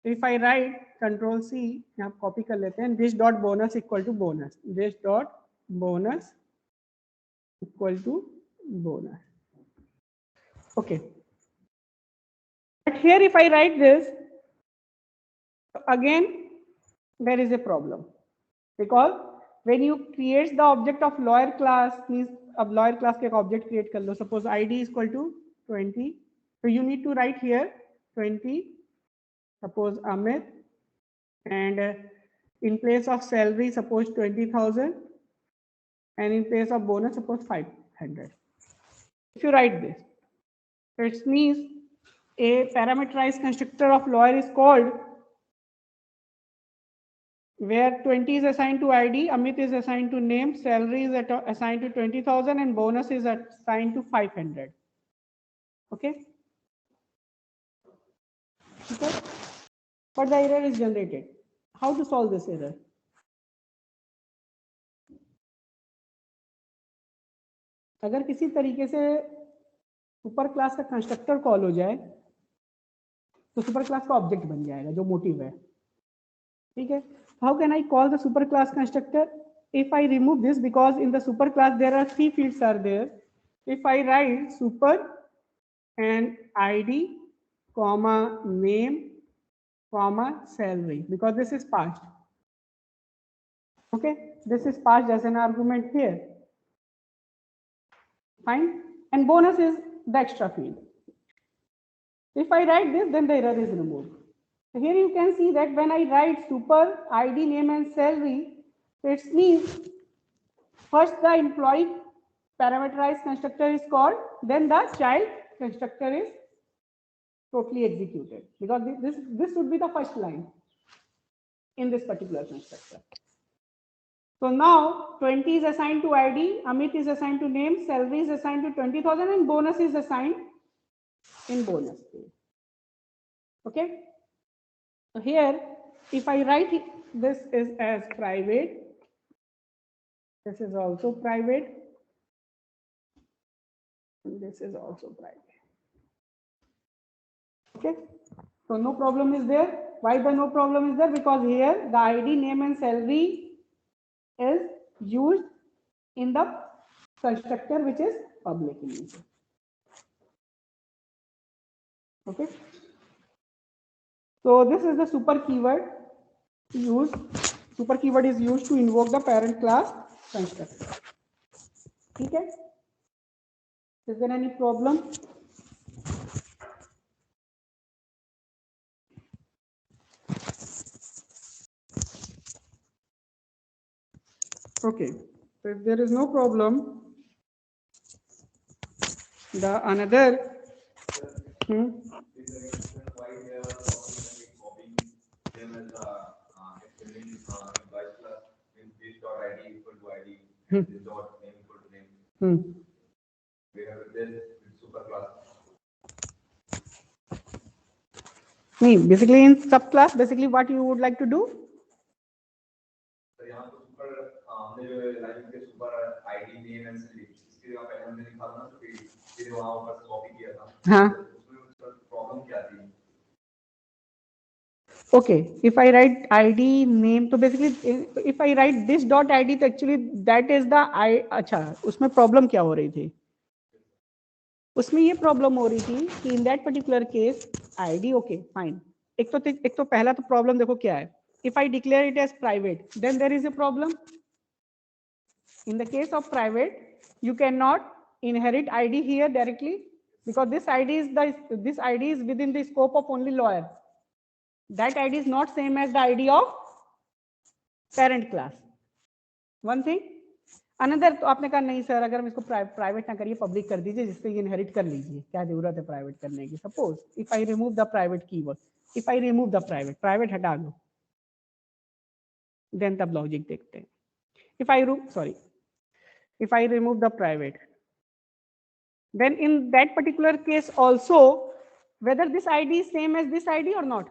If I write control C, यहाँ copy कर लेते हैं, this dot bonus equal to bonus, this dot bonus equal to bonus. Okay. But here if I write this, again there is a problem, because when you create the object of lawyer class, means अब lawyer class के एक object create कर लो, suppose id is equal to 20, so you need to write here 20, suppose Amit, and in place of salary suppose 20,000, and in place of bonus suppose 500. If you write this, it means a parameterized constructor of lawyer is called where 20 is assigned to ID, Amit is assigned to name, salary is assigned to 20,000, and bonus is assigned to 500. Okay? Okay? But the error is generated. How to solve this error? अगर किसी तरीके से super class का constructor call हो जाए तो super class का object बन जाएगा, जो मोटिव है. ठीक है? How can I call the superclass constructor? If I remove this, because in the superclass there are 3 fields are there. If I write super and ID, comma name, comma salary, because this is passed. Okay, this is passed as an argument here. Fine, and bonus is the extra field. If I write this, then the error is removed. So here you can see that when I write super, ID, name and salary, it means first the employee parameterized constructor is called, then the child constructor is totally executed, because this would be the first line in this particular constructor. So now 20 is assigned to ID, Amit is assigned to name, salary is assigned to 20,000, and bonus is assigned in bonus page. Okay. So here, if I write this is as private, this is also private, and this is also private. Okay, so no problem is there. Why the no problem is there? Because here the ID, name and salary is used in the constructor which is public in nature. Okay. So this is the super keyword used. Super keyword is used to invoke the parent class constructor. Okay. Is there any problem? Okay. So if there is no problem, the another. Basically in subclass, basically what you would like to do? Okay, if I write ID name, so basically if I write this dot ID, तो actually that is the I. अच्छा, उसमें problem क्या हो रही थी? उसमें ये problem हो रही थी कि in that particular case ID, okay, fine. एक तो पहला तो problem देखो क्या है? If I declare it as private, then there is a problem. In the case of private, you cannot inherit ID here directly, because this ID is within the scope of only lawyer. That ID is not same as the ID of parent class. One thing. Another, तो आपने कहा नहीं sir, अगर हम इसको private ना करिए, public कर दीजिए, जिससे ये इनहेरिट कर लीजिए, क्या जरूरत है प्राइवेट करने की. Suppose if I remove the private keyword, if I remove the private हटा दो, then तब logic देखते हैं. If I remove the private, then in that particular case also, whether this ID is same as this ID or not?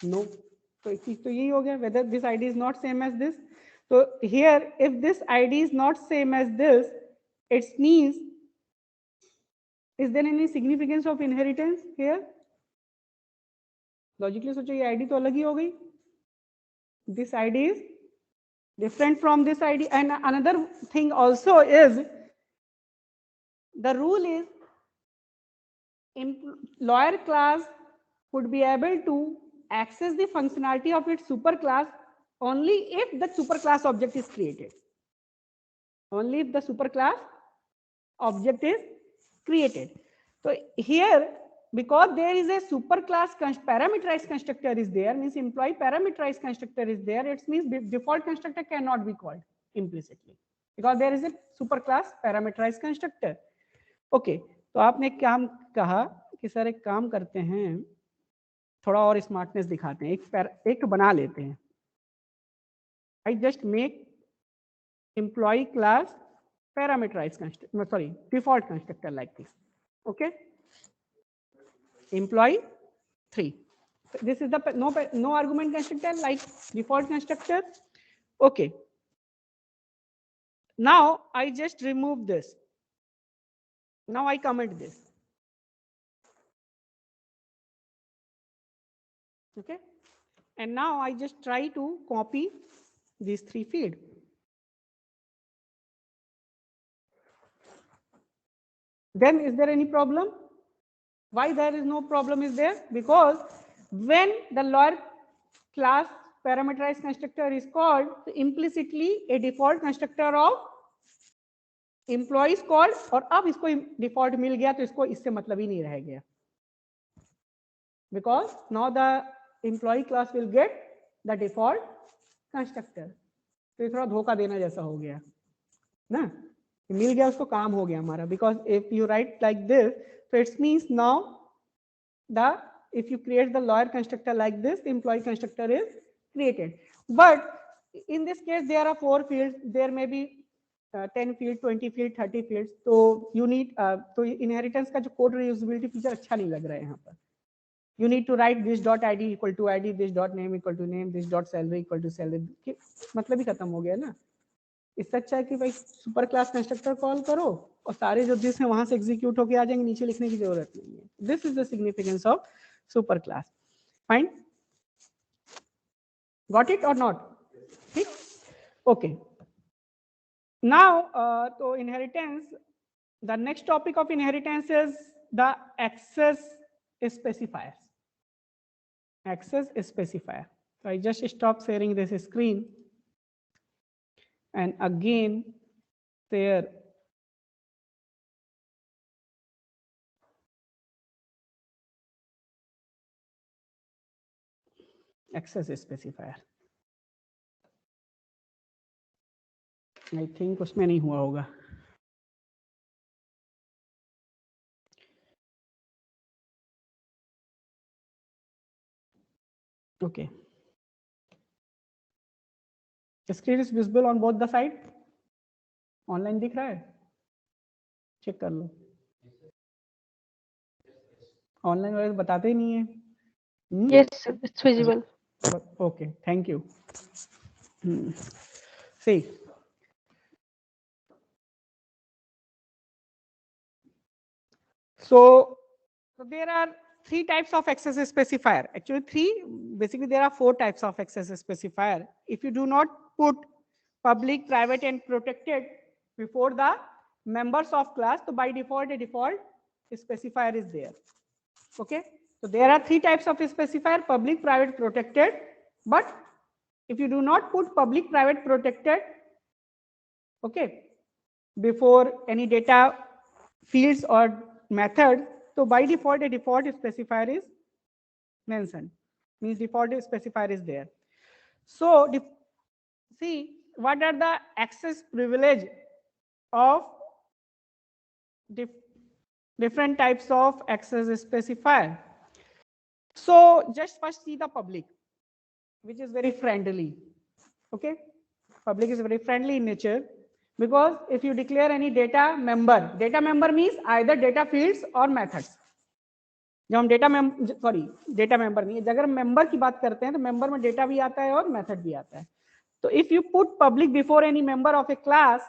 No. So एक चीज तो यही हो गया, whether this ID is not same as this. So here, if this ID is not same as this, it means, is there any significance of inheritance here? Logically सोचो ये ID तो अलग ही हो गई. This ID is different from this ID. And another thing also is, the rule is lower class would be able to access the functionality of its superclass only if the superclass object is created. Only if the superclass object is created. So here, because there is a superclass parameterized constructor is there, means employee parameterized constructor is there, it means default constructor cannot be called implicitly because there is a superclass parameterized constructor. Okay, तो आपने काम कहा कि sir एक काम करते हैं, थोड़ा और स्मार्टनेस दिखाते हैं, एक बना लेते हैं. I just make employee class parameterized constructor, sorry, default constructor like this. Okay, employee 3. This is the no argument constructor like default constructor. Okay, now I just remove this. Now I comment this. Okay, and now I just try to copy these 3 fields. Then is there any problem? Why there is no problem is there? Because when the lower class parameterized constructor is called, so implicitly a default constructor of employee is called, और अब इसको default मिल गया तो इसको इससे मतलब ही नहीं रह गया. Because now the employee class will get the default constructor. तो ये थोड़ा धोखा देना जैसा हो गया ना, मिल गया उसको, काम हो गया हमारा. Because if you write like this, so it means now if you create the lower constructor like this, the employee constructor is created. But in this case there are 4 fields, there may be 10 field, 20 field, 30 fields. तो you need तो inheritance का जो code reusability feature अच्छा नहीं लग रहा है यहाँ पर. You need to write this dot id equal to id, this dot name equal to name, this dot salary equal to salary. मतलब ही खत्म हो गया ना. इससे अच्छा है कि भाई सुपर क्लास कंस्ट्रक्टर कॉल करो और सारे जो दिस है वहां से एग्जीक्यूट होके आ जाएंगे, नीचे लिखने की जरूरत नहीं है. This is the significance of super class. Fine, got it और नॉट? ठीक, ओके. नाउ तो inheritance, the next topic of inheritance is the access specifiers. Access specifier. So I just stop sharing this screen and again share access specifier. I think उसमें नहीं हुआ होगा. Okay. The screen is visible on both the side. Online दिख रहा है? Check कर लो. Online वाले बताते ही नहीं है. Yes, sir, it's visible. Okay, thank you. See, so there are 3 types of access specifier. Actually 3, basically there are 4 types of access specifier. If you do not put public, private and protected before the members of class, so by default a default specifier is there. Okay, so there are 3 types of specifier: public, private, protected. But if you do not put public, private, protected, okay, before any data fields or methods, so by default a default specifier is mentioned, means default specifier is there. So see what are the access privilege of different types of access specifier. So just first see the public, which is very friendly. Okay, public is very friendly in nature, because if you declare any data member means either data fields or methods. जब हम data member नहीं है, अगर member की बात करते हैं तो मेंबर में डेटा भी आता है और मेथड भी आता है. तो if you put public before any member of A class,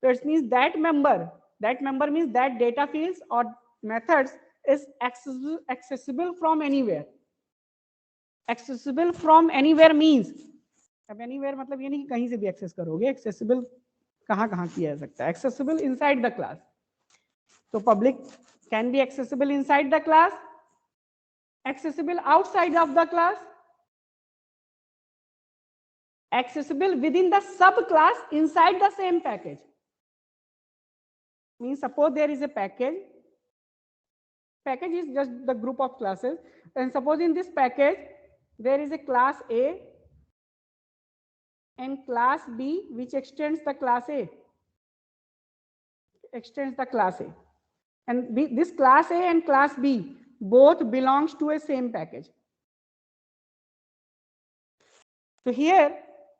so it means that member means that data fields or methods is accessible from anywhere. Accessible from anywhere means, अब anywhere मतलब ये नहीं कि कहीं से भी एक्सेस करोगे. accessible कहाँ कहाँ किया जा सकता है? accessible inside the class. So public can be accessible inside the class, accessible outside of the class, accessible within the subclass inside the same package. Means suppose there is a package is just the group of classes, and suppose in this package there is a class A and class B which extends the class A, and this class A and class B both belongs to a same package. So here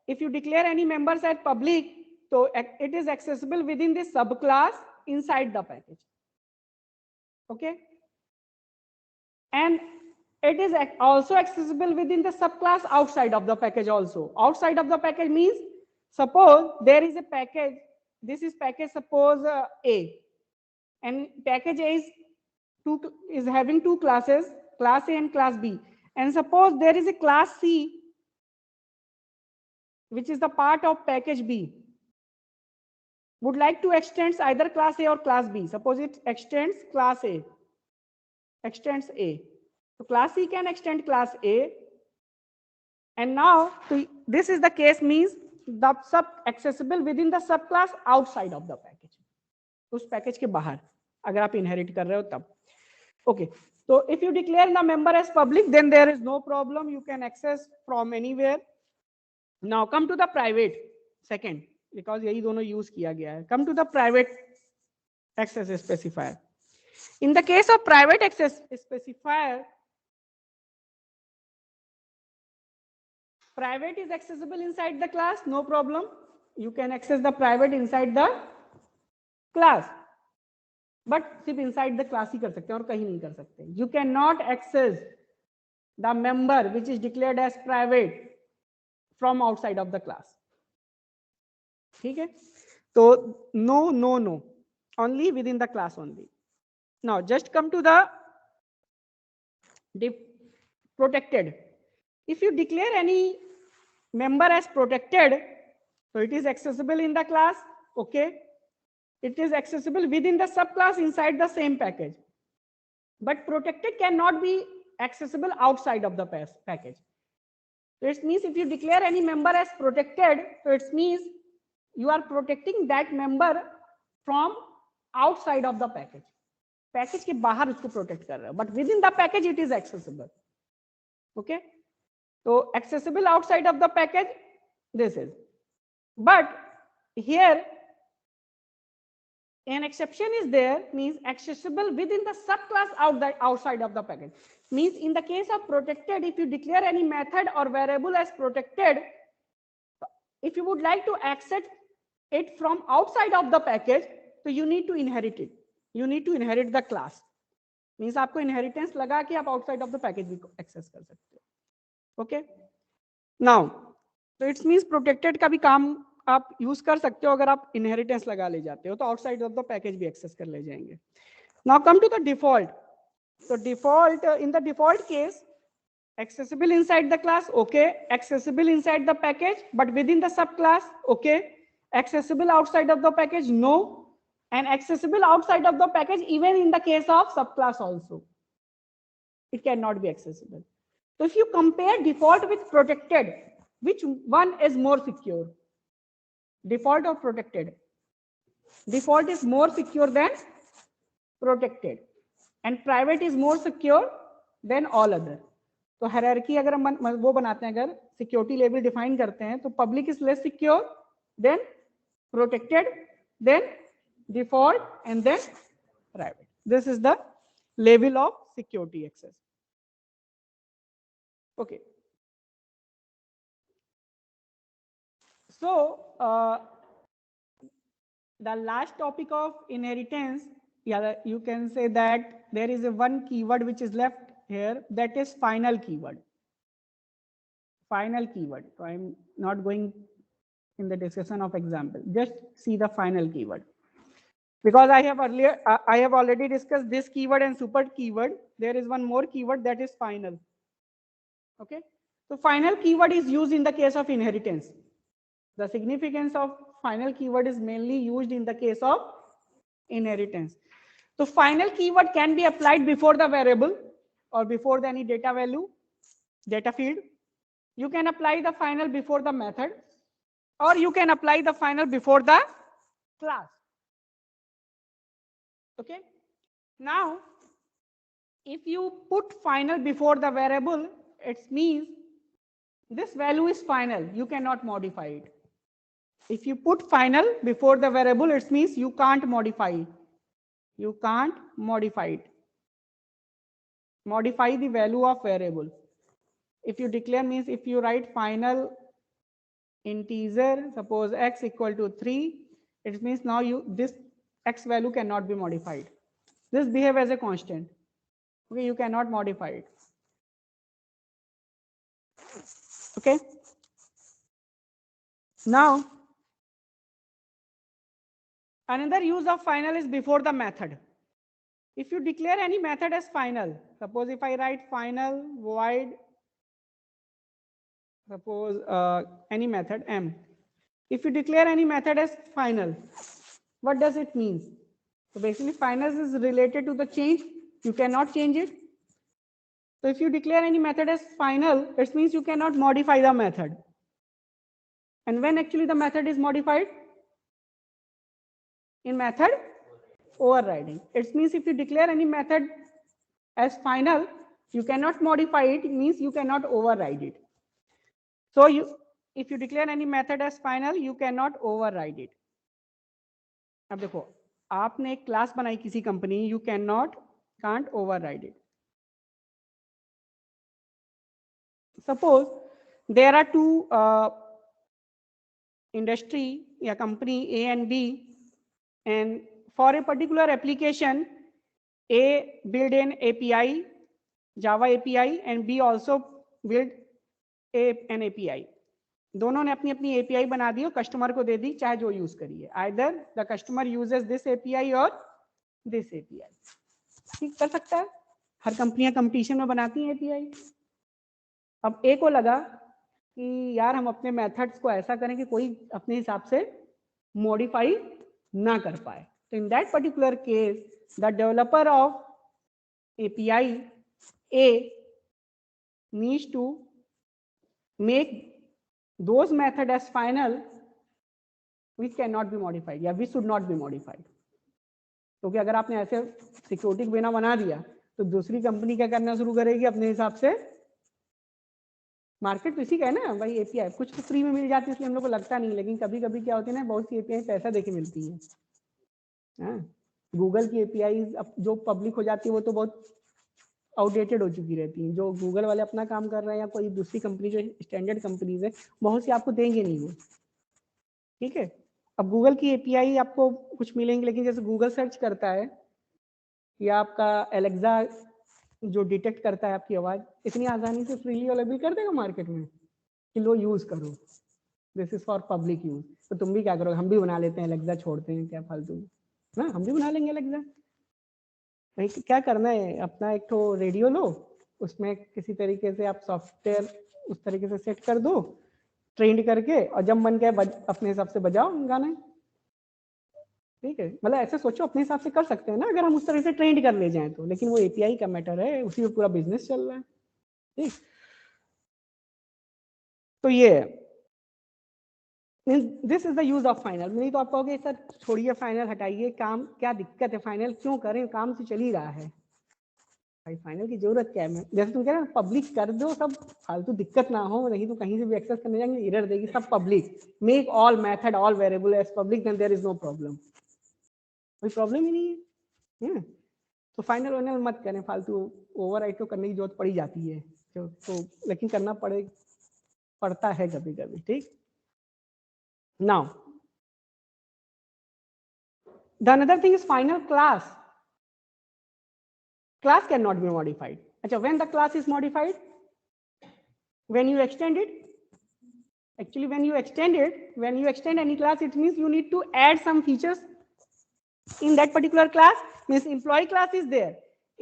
if you declare any members as public, so it is accessible within this subclass inside the package. Okay, and it is also accessible within the subclass outside of the package also. Outside of the package means, suppose there is a package, this is package suppose A, and package A is having two classes, class A and class B, and suppose there is a class C which is the part of package B, would like to extend either class A or class B. Suppose it extends class A, so class C can extend class A, and now this is the case means the sub accessible within the subclass outside of the package. उस package के बाहर अगर आप inherit कर रहे हो तब. Okay, so if you declare the member as public, then there is no problem, you can access from anywhere. Now come to the private second, because यही दोनों use किया गया है. Come to the private access specifier. In the case of private access specifier, private is accessible inside the class, no problem. You can access the private inside the class, but सिर्फ inside the class ही कर सकते हैं और कहीं नहीं कर सकते. You cannot access the member which is declared as private from outside of the class. ठीक है, तो no, only within the class only. Now just come to the protected. If you declare any member as protected, so it is accessible in the class. Okay, it is accessible within the subclass inside the same package, but protected cannot be accessible outside of the package. So it means if you declare any member as protected, so it means you are protecting that member from outside of the package. Package के बाहर उसको protect कर रहे हो, but within the package it is accessible. Okay, so accessible outside of the package, this is. But here an exception is there, means accessible within the subclass outside of the package. Means in the case of protected, if you declare any method or variable as protected, if you would like to access it from outside of the package, so you need to inherit it. You need to inherit the class. Means आपको inheritance लगा के आप outside of the package भी access कर सकते हो. Okay. Now, so it means protected का भी काम आप यूज कर सकते हो अगर आप इनहेरिटेंस लगा ले जाते हो, तो आउटसाइड ऑफ द पैकेज भी एक्सेस कर ले जाएंगे. Now come to the default. तो default, in the default case, accessible inside the class, okay, accessible inside the package but within the subclass, okay, accessible outside of the package, no, and accessible outside of the package even in the case of subclass also, it cannot be accessible. So if you compare default with protected, which one is more secure? Default or protected? Default is more secure than protected, and private is more secure than all other. तो hierarchy अगर हम वो बनाते हैं, अगर security level define करते हैं, तो public is less secure than protected, then default, and then private. This is the level of security access. Okay. So the last topic of inheritance, yeah, you can say that there is a one keyword which is left here, that is final keyword. Final keyword. So I'm not going in the discussion of example. Just see the final keyword. Because I have already discussed this keyword and super keyword. There is one more keyword, that is final. Okay. So final keyword is used in the case of inheritance. The significance of final keyword is mainly used in the case of inheritance. So final keyword can be applied before the variable or before any data value, data field. You can apply the final before the method, or you can apply the final before the class. Okay. Now, if you put final before the variable, it means this value is final. You cannot modify it. If you put final before the variable, it means you can't modify it. You can't modify it. Modify the value of variable. If you declare means if you write final integer, suppose x equal to 3, it means now this x value cannot be modified. This behave as a constant. Okay, you cannot modify it. Okay. Now, another use of final is before the method. If you declare any method as final, suppose if I write final void, suppose any method m. If you declare any method as final, what does it mean? So basically final is related to the change. You cannot change it. So if you declare any method as final, it means you cannot modify the method. And when actually the method is modified? In method overriding. It means if you declare any method as final, you cannot modify it. It means you cannot override it. So if you declare any method as final, you cannot override it. अब देखो, आपने एक class बनाई किसी company, you can't override it. Suppose there are two industry या company A and B, and for a particular application, A build an API, Java API, and B also build an API. दोनों ने अपनी अपनी API बना दी और customer को दे दी, चाहे जो यूज करिए. Either the customer uses this API or this API. ठीक कर सकता है. हर कंपनियां कंपटीशन में बनाती हैं API. अब A को लगा कि यार हम अपने मेथड्स को ऐसा करें कि कोई अपने हिसाब से मॉडिफाई ना कर पाए. तो in that particular case the developer of API A needs to make those method as final which cannot be modified या which should not be modified. क्योंकि अगर आपने ऐसे सिक्योरिटी के बिना बना दिया तो दूसरी कंपनी क्या करना शुरू करेगी अपने हिसाब से. मार्केट तो इसी का है ना भाई. एपीआई कुछ तो फ्री में मिल जाती है इसलिए हम लोग को लगता नहीं, लेकिन कभी कभी क्या होती है ना, बहुत सी एपीआई पैसा देके मिलती है. गूगल की एपीआई अब जो पब्लिक हो जाती है वो तो बहुत आउटडेटेड हो चुकी रहती है. जो गूगल वाले अपना काम कर रहे हैं या कोई दूसरी कंपनी जो स्टैंडर्ड कंपनीज है, बहुत सी आपको देंगे नहीं वो. ठीक है. अब गूगल की एपीआई आपको कुछ मिलेंगे, लेकिन जैसे गूगल सर्च करता है या आपका एलेक्सा जो डिटेक्ट करता है आपकी आवाज, इतनी आसानी से फ्रीली अवेलेबल कर देगा मार्केट में कि लो यूज करो, this is for public use. तो तुम भी क्या करोगे? हम भी बना लेते हैं एलेक्सा, छोड़ते हैं क्या फालतू ना, हम भी बना लेंगे एलेक्सा. भाई क्या करना है, अपना एक तो रेडियो लो, उसमें किसी तरीके से आप सॉफ्टवेयर उस तरीके से सेट कर दो ट्रेंड करके, और जब मन करे अपने हिसाब से बजाओ गाना. ठीक है. मतलब ऐसे सोचो अपने हिसाब से कर सकते हैं ना अगर हम उस तरह से ट्रेंड कर ले जाएं तो. लेकिन वो एपीआई का मैटर है, उसी में पूरा बिजनेस चल रहा है. ठीक. तो ये this is the use of final. नहीं तो आप कहोगे सर छोड़िए फाइनल, हटाइए, काम क्या दिक्कत है, फाइनल क्यों करें, काम से चल ही रहा है. भाई फाइनल की जरूरत क्या है? जैसे तुम कह रहे हो पब्लिक कर दो सब, फालतू दिक्कत ना हो, नहीं तो कहीं से भी एक्सेस करने जाएंगे एरर देगी. सब public, make all method all variable as public, then there is no problem. कोई प्रॉब्लम ही नहीं है. तो फाइनल वाइनल मत करें, फालतू ओवरराइट तो करने की जरूरत पड़ी जाती है तो लेकिन करना पड़ता है कभी कभी, ठीक। Now the another thing is final class can not be modified. अच्छा, when the class is modified, when you extend it, actually when you extend any class, it means you need to add some features in that particular class. Means employee class is there,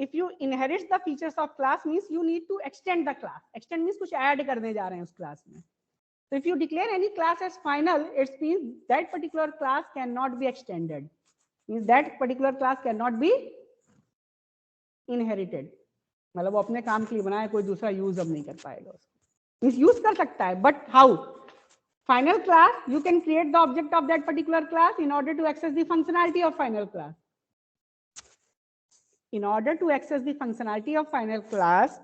if you inherit the features of class means you need to extend the class. Extend means कुछ add करने जा रहे हैं उस class में. So if you declare any class as final, it means that particular class cannot be extended, means that particular class cannot be inherited. मतलब वो अपने काम के लिए बनाया, कोई दूसरा यूज अब नहीं कर पाएगा उसको. मीन्स यूज कर सकता है, but how? Final class, you can create the object of that particular class in order to access the functionality of final class. In order to access the functionality of final class,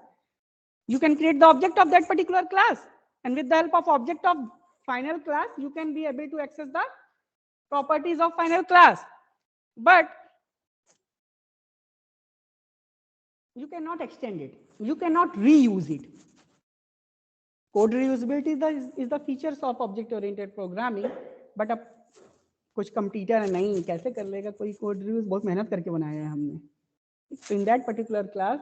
you can create the object of that particular class, and with the help of object of final class, you can be able to access the properties of final class. But you cannot extend it. You cannot reuse it. Code reusability is the features of object-oriented programming. But अब कुछ computer है नहीं, कैसे कर लेगा कोई code reuse? बहुत मेहनत करके बनाया है हमने. So in that particular class,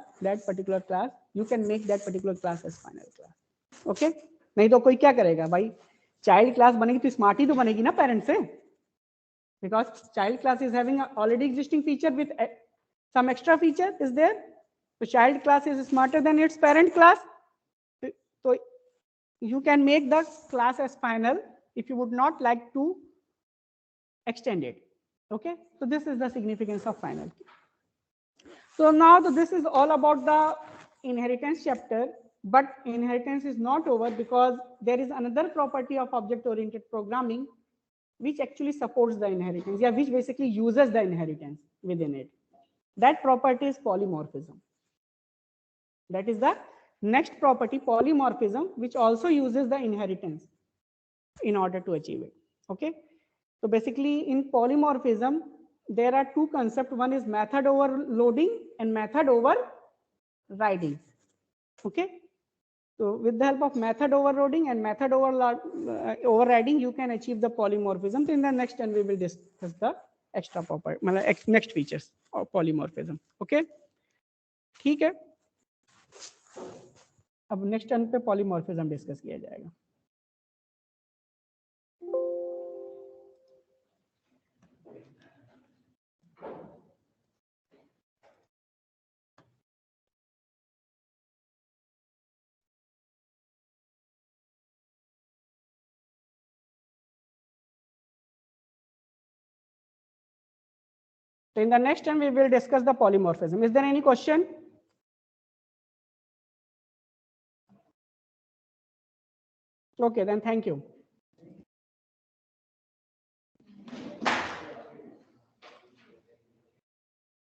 you can make that particular class as final class. Okay? नहीं तो कोई क्या करेगा भाई? Child class बनेगी तो स्मार्ट ही तो बनेगी ना पेरेंट से. Because child class is having already existing feature with some extra feature is there. So child class is smarter than its parent class. So you can make the class as final if you would not like to extend it. Okay, so this is the significance of final. So now this is all about the inheritance chapter, but inheritance is not over because there is another property of object-oriented programming which actually supports the inheritance, which basically uses the inheritance within it. That property is polymorphism. That is the next property, polymorphism, which also uses the inheritance in order to achieve it. Okay, so basically in polymorphism there are two concepts. One is method overloading and method overriding. Okay, so with the help of method overloading and method overriding, you can achieve the polymorphism. So in the next turn we will discuss the extra property, next features of polymorphism. Okay, ठीक है. अब next turn पे polymorphism discuss किया जाएगा. So in the next turn we will discuss the polymorphism. Is there any question? Okay, then thank you.